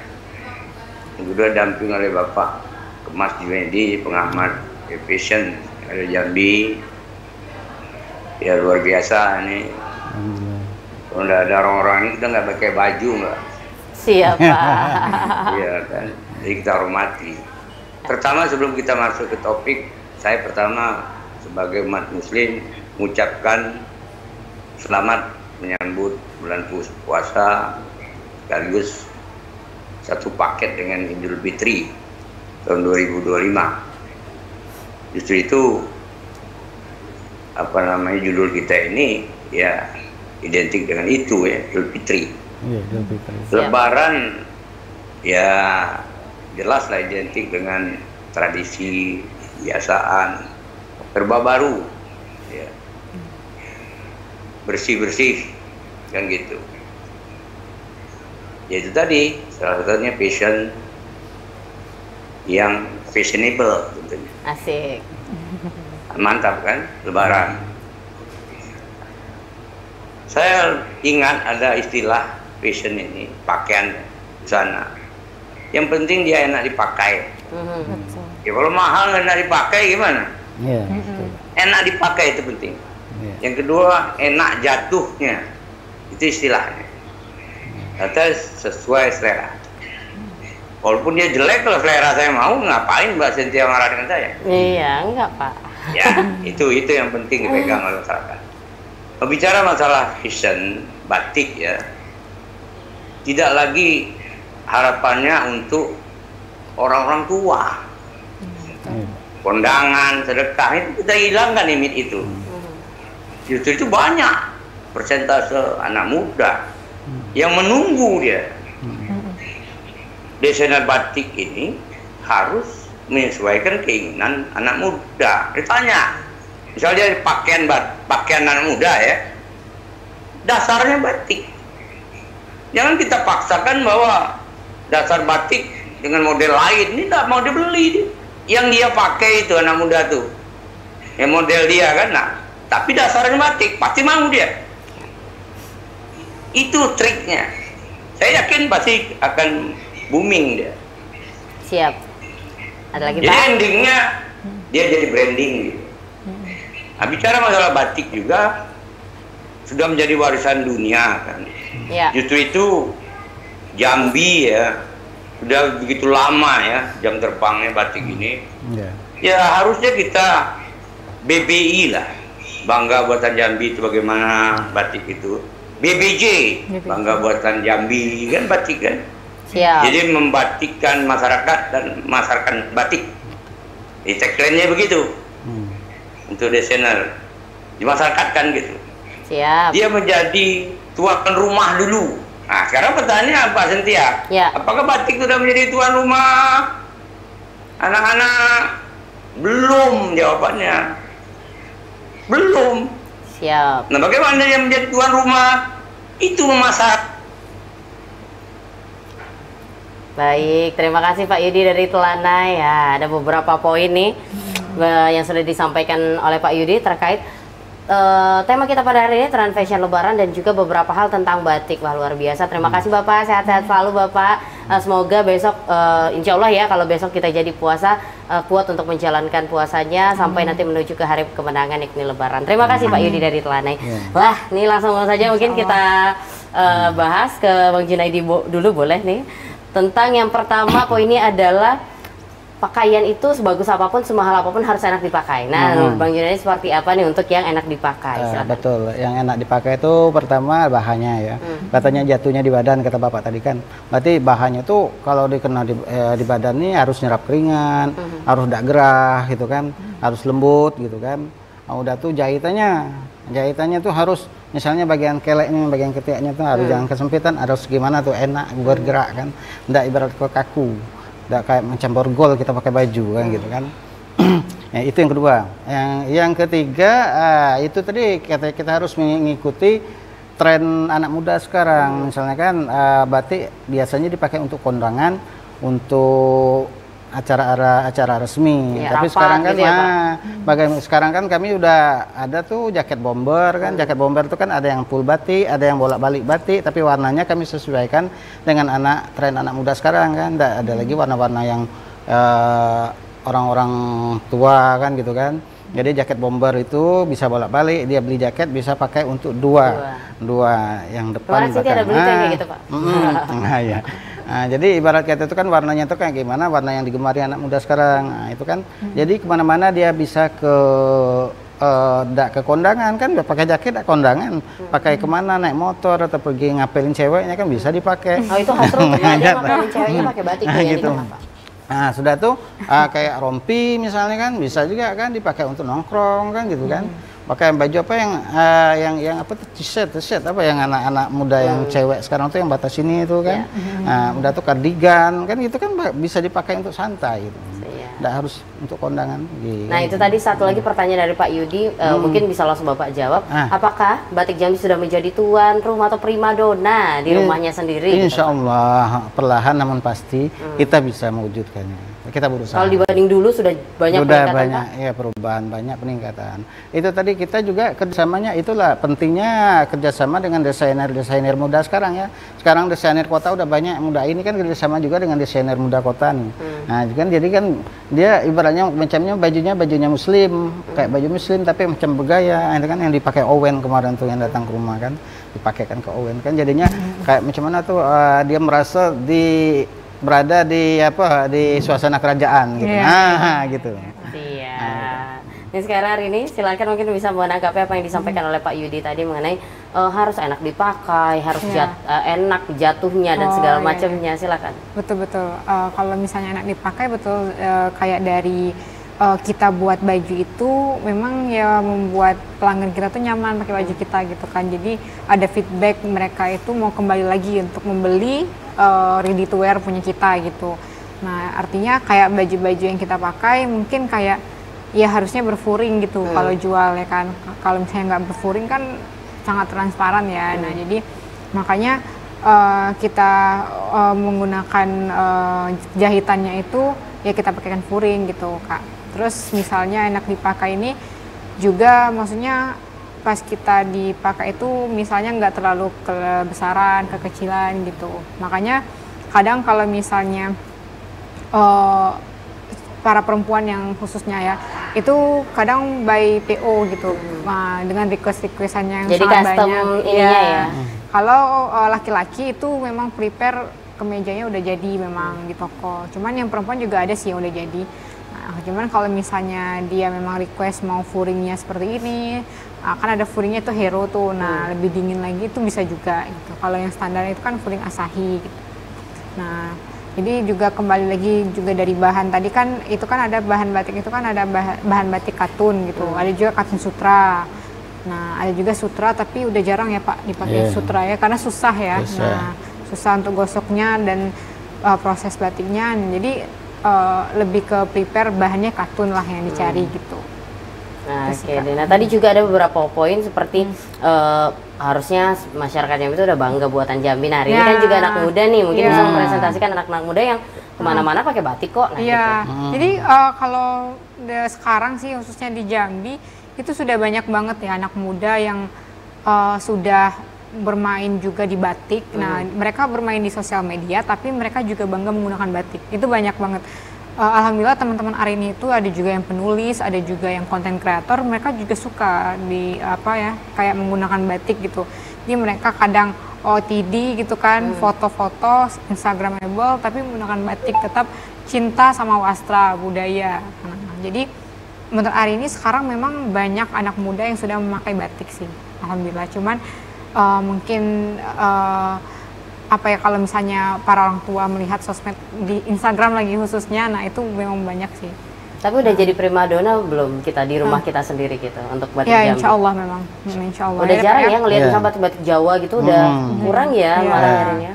Yang kedua damping oleh Bapak Mas Junaidi, pengamat fashion dari Jambi. Ya luar biasa nih. Kalau nggak ada orang-orang ini kita nggak pakai baju Mbak. Siap Pak. Iya kan. Jadi kita hormati. Pertama sebelum kita masuk ke topik, saya pertama sebagai umat Muslim mengucapkan selamat menyambut bulan puasa sekaligus satu paket dengan Idul Fitri tahun 2025. Justru itu judul kita ini ya identik dengan itu ya, Idul Fitri. Idul Fitri. Lebaran ya jelas lah identik dengan tradisi, kebiasaan, serba baru ya. Bersih-bersih kan gitu. Ya itu tadi salah satunya fashion yang fashionable tentunya. Asik. Mantap kan lebaran. Saya ingat ada istilah fashion ini, pakaian busana. Yang penting dia enak dipakai. Ya kalau mahal nggak enak dipakai gimana? Iya. Enak dipakai itu penting. Yang kedua, enak jatuhnya. Itu istilahnya. Kata sesuai selera. Walaupun dia jelek, kalau selera saya mau, ngapain Mbak Sintia marah dengan saya? Iya, enggak Pak. Ya, itu yang penting dipegang oleh masyarakat. Bicara masalah fashion, batik ya, tidak lagi harapannya untuk orang-orang tua. Kondangan, sedekah, itu kita hilangkan limit itu. Justru itu banyak persentase anak muda yang menunggu dia. Desainer batik ini harus menyesuaikan keinginan anak muda. Ditanya, misalnya pakaian anak muda ya, dasarnya batik. Jangan kita paksakan bahwa dasar batik dengan model lain ini tidak mau dibeli. Yang dia pakai itu anak muda tuh, yang model dia kan, nah. Tapi dasarnya batik, pasti mau dia. Itu triknya. Saya yakin pasti akan booming dia. Siap. Ada lagi Jadi Pak? endingnya dia jadi branding gitu. Nah, bicara masalah batik juga sudah menjadi warisan dunia kan. Ya. Justru itu Jambi ya sudah begitu lama ya jam terbangnya batik ini. Ya harusnya kita BBI lah. Bangga Buatan Jambi itu bagaimana batik itu. BBJ, Bangga Buatan Jambi kan batik kan. Siap. Jadi membatikkan masyarakat dan masyarakat batik. Di tagline-nya begitu. Untuk desainer dimasyarakatkan gitu. Siap. Dia menjadi tuan rumah dulu. Nah sekarang pertanyaannya apa Sintia? Ya. Apakah batik sudah menjadi tuan rumah anak-anak? Belum jawabannya. Belum. Siap. Nah bagaimana yang menjadi tuan rumah? Itu memasak. Baik, terima kasih Pak Yudi dari Telanai. Ya, ada beberapa poin nih yang sudah disampaikan oleh Pak Yudi terkait tema kita pada hari ini, tren fashion lebaran dan juga beberapa hal tentang batik. Wah luar biasa, terima kasih Bapak, sehat-sehat selalu Bapak. Semoga besok insya Allah ya, kalau besok kita jadi puasa kuat untuk menjalankan puasanya sampai nanti menuju ke hari kemenangan yakni Lebaran. Terima kasih Pak Yudi dari Telanai. Wah, ini langsung saja mungkin kita bahas ke Bang Junaidi dulu boleh nih. Tentang yang pertama poinnya adalah pakaian itu sebagus apapun, semahal apapun harus enak dipakai. Nah, Bang Junaidi seperti apa nih untuk yang enak dipakai? Betul, yang enak dipakai itu pertama bahannya ya. Katanya jatuhnya di badan, kata Bapak tadi kan. Berarti bahannya tuh kalau dikena di badan ini harus nyerap keringan, harus tidak gerah gitu kan, harus lembut gitu kan. Nah, udah tuh jahitannya tuh harus, misalnya bagian keleknya, bagian ketiaknya tuh harus jangan kesempitan, harus gimana tuh enak bergerak kan, tidak ibarat kaku. Nggak kayak macam borgol kita pakai baju kan gitu kan. Ya, itu yang kedua. Yang ketiga itu tadi kita harus mengikuti tren anak muda sekarang. Misalnya kan batik biasanya dipakai untuk kondangan, untuk acara resmi. Ya, tapi rapat, sekarang kan gitu ya, bagaimana sekarang kan kami udah ada tuh jaket bomber kan. Jaket bomber itu kan ada yang full batik, ada yang bolak-balik batik, tapi warnanya kami sesuaikan dengan tren anak muda sekarang kan. Ada lagi warna-warna yang orang-orang tua kan gitu kan. Jadi jaket bomber itu bisa bolak-balik, dia beli jaket bisa pakai untuk dua yang depan belakang. Ada berita kayak gitu Pak. Nah, ya. Nah, jadi ibarat kata itu kan warnanya itu kayak gimana, warna yang digemari anak muda sekarang. Nah, itu kan jadi kemana-mana dia bisa ke kondangan kan, pakai jaket kondangan, pakai kemana, naik motor atau pergi ngapelin ceweknya kan bisa dipakai. Oh, itu hasrul dia ngapelin ceweknya pakai batik gitu. Nah, sudah tuh kayak rompi misalnya kan bisa juga kan dipakai untuk nongkrong kan gitu kan. Pakai baju apa yang apa tuh t-shirt apa yang anak-anak muda yang cewek sekarang tuh yang batas ini itu kan. Nah, udah tuh kardigan kan itu kan bisa dipakai untuk santai gitu. Nggak harus untuk kondangan gitu. Nah, itu tadi satu lagi pertanyaan dari Pak Yudi, mungkin bisa langsung Bapak jawab. Apakah Batik Jambi sudah menjadi tuan rumah atau primadona di rumahnya sendiri? Insya Allah perlahan namun pasti kita bisa mewujudkannya. Kita berusaha. Kalau dibanding dulu sudah banyak peningkatan, banyak ya, perubahan, banyak peningkatan. Itu tadi kita juga kerjasamanya, itulah pentingnya kerjasama dengan desainer muda sekarang ya. Sekarang desainer kota udah banyak muda ini kan kerjasama juga dengan desainer muda kota nih. Nah, jadi kan dia ibaratnya macamnya bajunya muslim, kayak baju muslim tapi macam bergaya. Itu kan yang dipakai Owen kemarin tuh yang datang ke rumah kan, dipakaikan ke Owen kan, jadinya kayak macam mana tuh dia merasa berada di suasana kerajaan gitu. Gitu. Iya. Nah, sekarang hari ini silakan mungkin bisa menanggapi apa yang disampaikan oleh Pak Yudi tadi mengenai harus enak dipakai, harus enak jatuhnya dan segala macamnya. Silakan. Betul. Kalau misalnya enak dipakai betul, kayak dari kita buat baju itu memang ya membuat pelanggan kita tuh nyaman pakai baju kita gitu kan. Jadi ada feedback mereka itu mau kembali lagi untuk membeli ready to wear punya kita gitu. Nah, artinya kayak baju-baju yang kita pakai mungkin kayak ya harusnya berfuring gitu kalau jual ya kan. Kalau misalnya nggak berfuring kan sangat transparan ya. Nah, jadi makanya kita menggunakan jahitannya itu ya kita pakaikan furing gitu Kak. Terus misalnya enak dipakai ini juga maksudnya pas kita dipakai itu misalnya nggak terlalu kebesaran, kekecilan gitu. Makanya kadang kalau misalnya para perempuan yang khususnya ya, itu kadang by PO gitu, dengan request-requestannya yang jadi sangat custom banyak. Ininya ya. Kalau laki-laki itu memang prepare kemejanya udah jadi memang di toko. Cuman yang perempuan juga ada sih yang udah jadi. Nah, cuman kalau misalnya dia memang request mau furingnya seperti ini, kan ada furingnya itu hero tuh, nah lebih dingin lagi itu bisa juga gitu. Kalau yang standar itu kan furing Asahi gitu. Nah, jadi juga kembali lagi juga dari bahan tadi kan, itu kan ada bahan batik itu kan ada bahan batik katun gitu, ada juga katun sutra. Nah, ada juga sutra tapi udah jarang ya Pak dipakai sutra ya, karena susah ya. Nah, susah untuk gosoknya dan proses batiknya. Jadi lebih ke prepare bahannya katun lah yang dicari gitu. Nah, nah tadi juga ada beberapa poin seperti harusnya masyarakat Jambi itu udah bangga buatan Jambi. Nah, hari ini kan juga anak muda nih, mungkin bisa mempresentasikan anak-anak muda yang kemana-mana pakai batik kok. Nah, gitu. Jadi kalau sekarang sih khususnya di Jambi itu sudah banyak banget ya anak muda yang sudah bermain juga di batik. Nah, mereka bermain di sosial media, tapi mereka juga bangga menggunakan batik. Itu banyak banget. Alhamdulillah teman-teman Arini itu ada juga yang penulis, ada juga yang konten kreator. Mereka juga suka di kayak menggunakan batik gitu. Jadi mereka kadang OOTD gitu kan, foto-foto Instagramable, tapi menggunakan batik, tetap cinta sama wastra budaya. Nah, jadi menurut Arini sekarang memang banyak anak muda yang sudah memakai batik sih, alhamdulillah. Cuman mungkin kalau misalnya para orang tua melihat sosmed di Instagram lagi khususnya, nah itu memang banyak sih. Tapi udah jadi primadona belum kita di rumah kita sendiri gitu untuk batik ya, Jambi? Insya Allah memang, insya Allah. Udah jarang ya ngelihat batik-batik Jawa gitu, udah kurang ya malah akhirnya.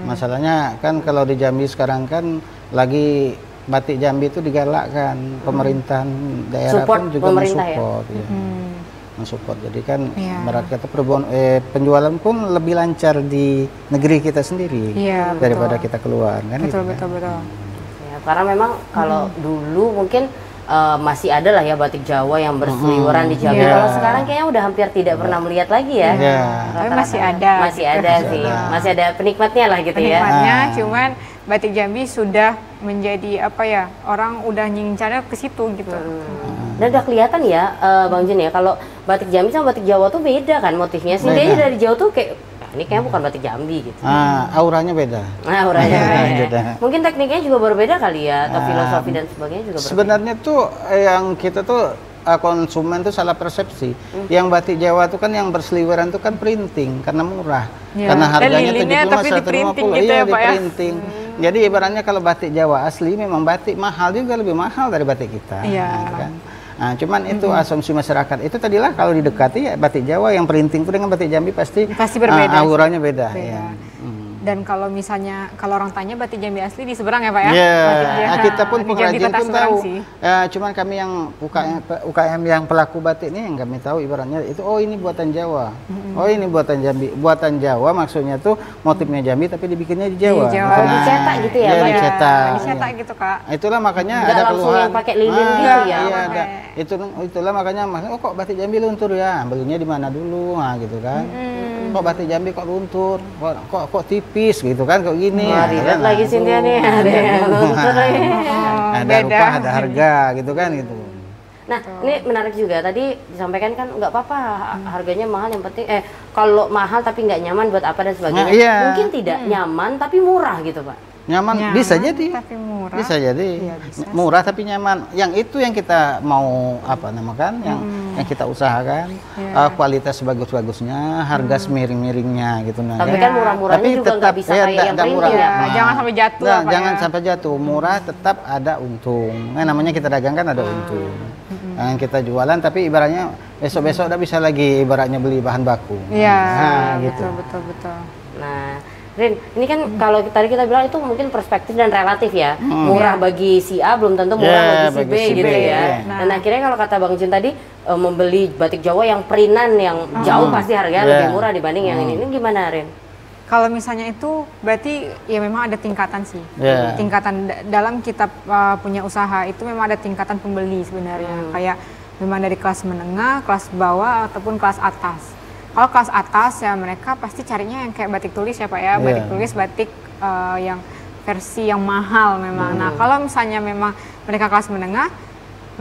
Masalahnya kan kalau di Jambi sekarang kan lagi batik Jambi itu digalakkan, pemerintahan daerah pun juga mensupport. Mensupport, jadi kan barat kata penjualan pun lebih lancar di negeri kita sendiri daripada kita keluar kan. Betul. Ya, karena memang kalau dulu mungkin masih ada lah ya batik Jawa yang berseliweran di Jambi. Kalau sekarang kayaknya udah hampir tidak pernah melihat lagi ya. Tapi masih ada. Masih ada sih, masih ada penikmatnya lah gitu ya. Penikmatnya, cuman batik Jambi sudah menjadi orang udah ngincarnya ke situ gitu. Dan udah kelihatan ya Bang Jun ya, kalau batik Jambi sama batik Jawa tuh beda kan motifnya sih. Dia dari jauh tuh kayak ini kayaknya bukan batik Jambi gitu. Auranya beda. Auranya beda. Mungkin tekniknya juga berbeda kali ya, atau filosofi dan sebagainya juga berbeda. Sebenarnya tuh yang kita tuh konsumen tuh salah persepsi. Yang batik Jawa tuh kan yang berseliweran tuh kan printing karena murah. Karena harganya 75 150 gitu ya, Pak, di printing. Jadi ibaratnya kalau batik Jawa asli memang batik mahal juga, lebih mahal dari batik kita. Gitu kan. Nah, cuman itu asumsi masyarakat. Itu tadilah kalau didekati ya batik Jawa yang printing itu dengan batik Jambi pasti berbeda. Auranya beda. Ya. Dan kalau misalnya orang tanya batik Jambi asli di seberang ya Pak ya? Kita pun pengrajin pun tahu. Cuman kami yang UKM yang pelaku batik ini yang kami tahu ibaratnya itu ini buatan Jawa. Ini buatan Jambi. Buatan Jawa maksudnya tuh motifnya Jambi tapi dibikinnya di Jawa. Dicetak gitu ya Pak? Dicetak gitu Kak. Itulah makanya nggak ada langsung keluhan. yang pakai lilin gitu ya? Itulah makanya kok batik Jambi luntur ya? Belinya di mana dulu? Gitu kan. Kok batik Jambi kok luntur? Kok tipis gitu kan, kok gini. Ribet lagi Cynthia nih, ada yang luntur lagi. Ada rupa, ada harga gitu kan gitu. Nah, ini menarik juga. Tadi disampaikan kan nggak apa-apa harganya mahal, yang penting kalau mahal tapi nggak nyaman buat apa dan sebagainya. Mungkin tidak nyaman tapi murah gitu Pak. Nyaman bisa jadi, tapi murah. Bisa jadi murah tapi nyaman. Yang itu yang kita mau namakan, yang kita usahakan, kualitas bagus-bagusnya, harga semiring-miringnya gitu. Tapi kan murah-murahnya juga nggak bisa kayak yang printing ya. Jangan sampai jatuh. Jangan sampai jatuh. Murah tetap ada untung. Namanya kita dagang kan ada untung. Yang kita jualan tapi ibaratnya besok-besok udah bisa lagi ibaratnya beli bahan baku. Iya, gitu. Betul. Nah, Rin, ini kan kalau tadi kita bilang itu mungkin perspektif dan relatif ya. Murah bagi si A belum tentu murah bagi si B gitu ya. Dan akhirnya kalau kata Bang Jun tadi membeli batik Jawa yang prinan yang jauh pasti harganya lebih murah dibanding yang ini. Ini gimana Rin? Kalau misalnya itu berarti ya memang ada tingkatan sih. Tingkatan dalam kita punya usaha itu memang ada tingkatan pembeli sebenarnya. Kayak memang dari kelas menengah, kelas bawah ataupun kelas atas. Kalau kelas atas ya mereka pasti carinya yang kayak batik tulis ya Pak ya, batik tulis, batik yang versi yang mahal memang. Nah kalau misalnya memang mereka kelas menengah,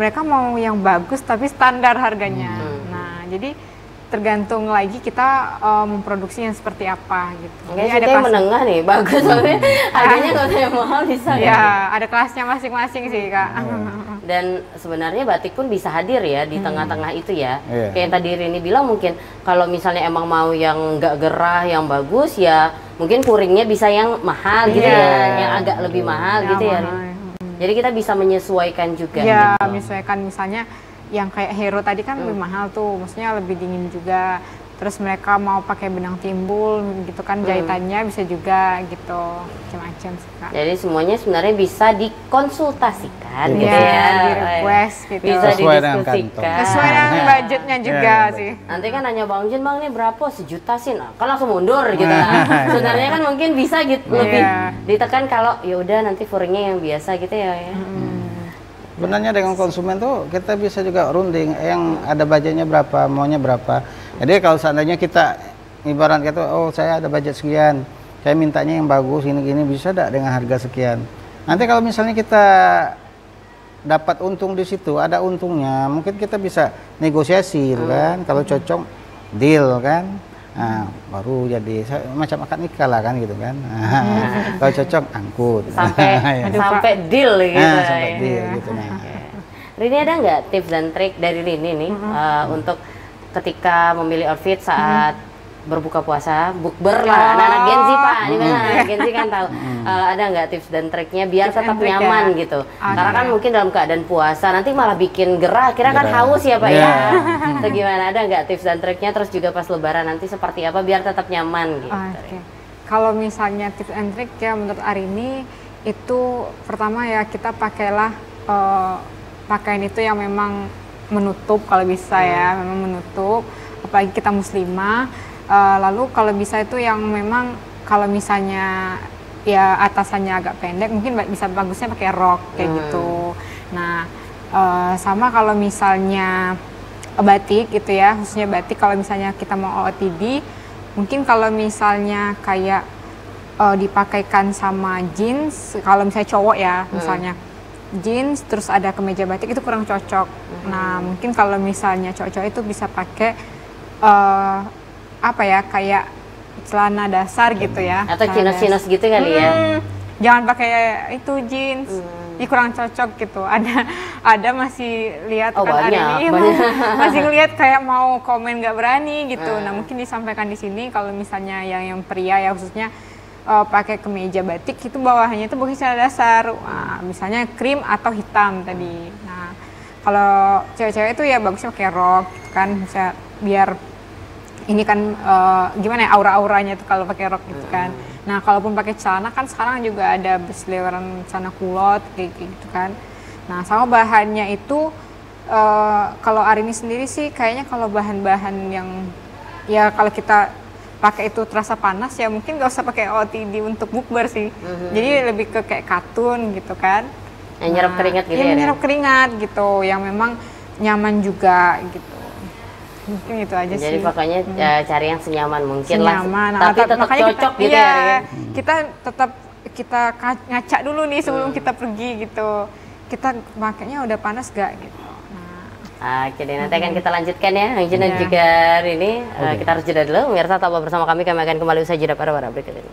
mereka mau yang bagus tapi standar harganya. Nah jadi tergantung lagi kita memproduksi yang seperti apa gitu. Jadi ada kelas menengah nih, bagus tapi harganya kalau yang mahal bisa ya. Ada kelasnya masing-masing sih Kak. Dan sebenarnya batik pun bisa hadir ya di tengah-tengah itu ya. Kayak yang tadi Rini bilang mungkin kalau misalnya emang mau yang nggak gerah, yang bagus ya mungkin kuringnya bisa yang mahal gitu ya, yang agak lebih mahal gitu ya. Jadi kita bisa menyesuaikan juga. Ya, gitu. menyesuaikan misalnya yang kayak Hero tadi kan lebih mahal tuh, maksudnya lebih dingin juga. Terus mereka mau pakai benang timbul gitu kan, jahitannya bisa juga gitu, macam-macam sih Kak. Jadi semuanya sebenarnya bisa dikonsultasikan gitu ya, di request gitu. Bisa didiskusikan. Sesuai dengan budgetnya juga sih. Nanti kan nanya Bang Jun, Bang ini berapa? 1 juta sih, nah, kan langsung mundur gitu. Sebenarnya kan mungkin bisa gitu lebih ditekan kalau ya udah nanti furingnya yang biasa gitu ya. Sebenarnya dengan konsumen tuh kita bisa juga runding yang ada budgetnya berapa, maunya berapa. Jadi kalau seandainya kita ibarat kata, oh saya ada budget sekian, saya mintanya yang bagus, gini-gini, bisa tidak dengan harga sekian. Nanti kalau misalnya kita dapat untung di situ, ada untungnya, mungkin kita bisa negosiasi gitu kan, kalau cocok deal kan. Nah, baru jadi macam akad nikah lah kan gitu kan. Kalau cocok angkut sampai deal gitu. Sampai deal gitu. Rini, ada nggak tips dan trik dari Rini nih untuk ketika memilih outfit saat berbuka puasa, bukber lah, anak-anak Gen Z Pak, dimana anak Gen Z kan tahu. Ada nggak tips dan triknya biar tetap nyaman gitu? Karena kan mungkin dalam keadaan puasa nanti malah bikin gerah, kira kan haus ya Pak ya. Atau gimana? Ada nggak tips dan triknya? Terus juga pas Lebaran nanti seperti apa biar tetap nyaman gitu? Kalau misalnya tips and trik ya menurut Arini itu pertama ya kita pakailah pakaian itu yang memang menutup kalau bisa ya, memang menutup. Apalagi kita muslimah. Lalu kalau bisa itu yang memang kalau misalnya ya atasannya agak pendek mungkin bisa bagusnya pakai rok kayak gitu. Nah sama kalau misalnya batik gitu ya, khususnya batik kalau misalnya kita mau OOTD mungkin kalau misalnya kayak dipakaikan sama jeans, kalau misalnya cowok ya misalnya jeans terus ada kemeja batik itu kurang cocok. Nah mungkin kalau misalnya cowok-cowok itu bisa pakai apa ya, kayak celana dasar gitu ya, atau chinos-chinos gitu kali ya. Jangan pakai itu jeans, ini kurang cocok gitu. Ada masih lihat kan hari ini masih ngelihat kayak mau komen nggak berani gitu. Nah mungkin disampaikan di sini kalau misalnya yang pria ya khususnya pakai kemeja batik itu bawahnya itu bukan celana dasar, misalnya krim atau hitam tadi. Nah kalau cewek-cewek itu ya bagusnya pakai rok gitu kan, bisa biar ini kan gimana ya aura-auranya tuh kalau pakai rok gitu kan. Nah kalaupun pakai celana kan sekarang juga ada berseliweran celana kulot kayak gitu kan. Nah sama bahannya itu kalau Arini sendiri sih kayaknya kalau bahan-bahan yang ya kalau kita pakai itu terasa panas ya mungkin gak usah pakai OOTD untuk bukber sih. Jadi lebih ke kayak katun gitu kan. Yang nyerap keringat gitu ya. Nyerap keringat gitu, yang memang nyaman juga gitu. Mungkin itu aja sih. Jadi pokoknya cari yang senyaman mungkin senyaman, lah. Tapi tetap cocok gitu ya. Kita tetap ngaca dulu nih sebelum kita pergi gitu. Kita makanya udah panas gak gitu. Oke deh, nanti akan kita lanjutkan ya, Hang Jun dan juga Rini. Kita harus jeda dulu. Pemirsa, tetap bersama kami akan kembali usai jeda pada berikut ini.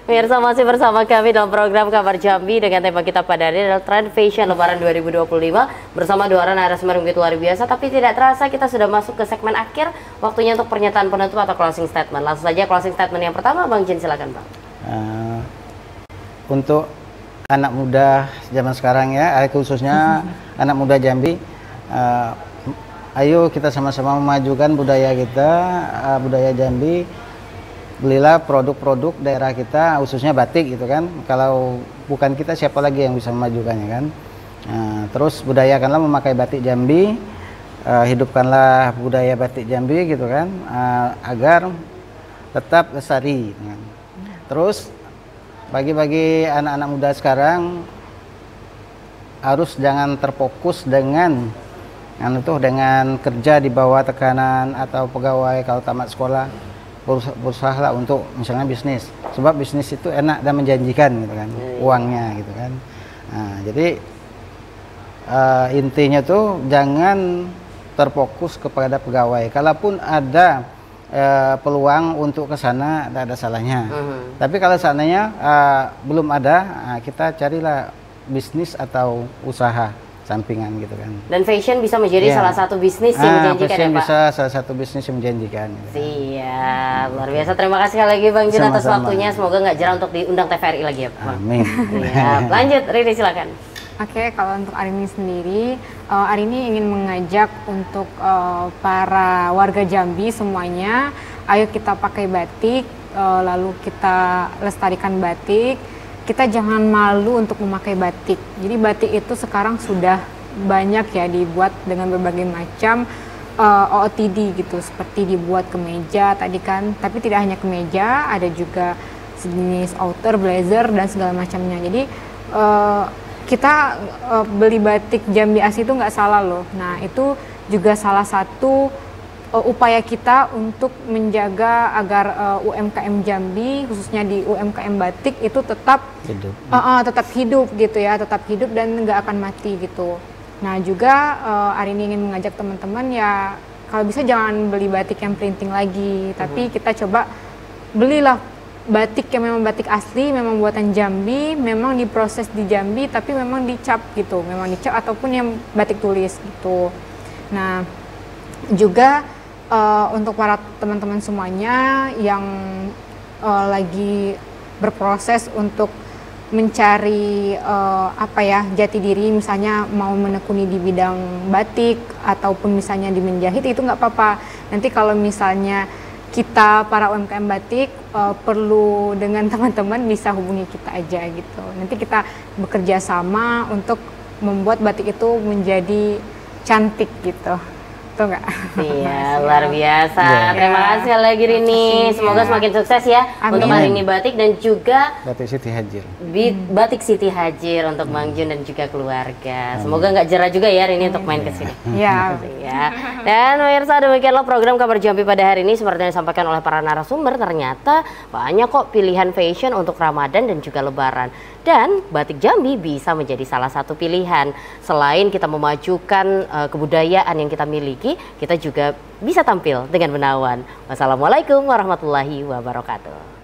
Pemirsa, masih bersama kami dalam program Kabar Jambi dengan tema kita pada hari ini adalah Trend Fashion Lebaran 2025 bersama dua orang narasumber begitu luar biasa. Tapi tidak terasa kita sudah masuk ke segmen akhir, waktunya untuk pernyataan penutup atau closing statement. Langsung saja closing statement yang pertama, Bang Jin, silakan Bang. Untuk anak muda zaman sekarang ya, khususnya anak muda Jambi, ayo kita sama-sama memajukan budaya kita, budaya Jambi. Belilah produk-produk daerah kita, khususnya batik gitu kan. Kalau bukan kita, siapa lagi yang bisa memajukannya kan. Terus budayakanlah memakai batik Jambi, hidupkanlah budaya batik Jambi gitu kan, agar tetap lestari. Terus bagi anak-anak muda sekarang harus jangan terfokus dengan kerja di bawah tekanan atau pegawai kalau tamat sekolah. Berusahalah untuk misalnya bisnis, sebab bisnis itu enak dan menjanjikan gitu kan, uangnya gitu kan. Nah, jadi intinya tuh jangan terfokus kepada pegawai. Kalaupun ada peluang untuk ke sana, tidak ada salahnya. Tapi kalau seandainya belum ada, kita carilah bisnis atau usaha sampingan gitu kan. Dan fashion bisa menjadi salah satu bisnis yang menjanjikan fashion ya Pak? Bisa salah satu bisnis yang menjanjikan. Gitu. Siap, luar biasa. Terima kasih sekali lagi Bang Jun atas waktunya. Semoga nggak jarang untuk diundang TVRI lagi ya Pak. Amin. Siap. Lanjut, Rini silakan. Oke, kalau untuk Arini sendiri, Arini ingin mengajak untuk para warga Jambi semuanya, ayo kita pakai batik, lalu kita lestarikan batik. Kita jangan malu untuk memakai batik. Jadi batik itu sekarang sudah banyak ya dibuat dengan berbagai macam OOTD gitu, seperti dibuat kemeja tadi kan. Tapi tidak hanya kemeja, ada juga sejenis outer, blazer dan segala macamnya. Jadi kita beli batik Jambi asli itu nggak salah loh. Nah itu juga salah satu upaya kita untuk menjaga agar UMKM Jambi, khususnya di UMKM batik itu tetap hidup, tetap hidup gitu ya, tetap hidup dan nggak akan mati gitu. Nah juga Arini ingin mengajak teman-teman ya, kalau bisa jangan beli batik yang printing lagi, tapi kita coba belilah batik yang memang batik asli, memang buatan Jambi, memang diproses di Jambi, tapi memang dicap gitu, memang dicap ataupun yang batik tulis gitu. Nah, juga untuk para teman-teman semuanya yang lagi berproses untuk mencari jati diri, misalnya mau menekuni di bidang batik ataupun misalnya di menjahit, itu nggak apa-apa. Nanti kalau misalnya kita para UMKM batik perlu dengan teman-teman bisa hubungi kita aja gitu. Nanti kita bekerja sama untuk membuat batik itu menjadi cantik gitu. Betul nggak? Iya, luar biasa. Terima kasih lagi Rini. Semoga semakin sukses ya. Amin. Untuk Arini Batik dan juga Batik Siti Hajir. Batik Siti Hajir untuk Mang Jun dan juga keluarga. Semoga nggak jerah juga ya Rini untuk main ke sini. Iya. Ya. Dan pemirsa, demikianlah program Kabar Jambi pada hari ini. Seperti yang disampaikan oleh para narasumber, ternyata banyak kok pilihan fashion untuk Ramadan dan juga Lebaran. Dan batik Jambi bisa menjadi salah satu pilihan. Selain kita memajukan kebudayaan yang kita miliki, kita juga bisa tampil dengan menawan. Wassalamualaikum warahmatullahi wabarakatuh.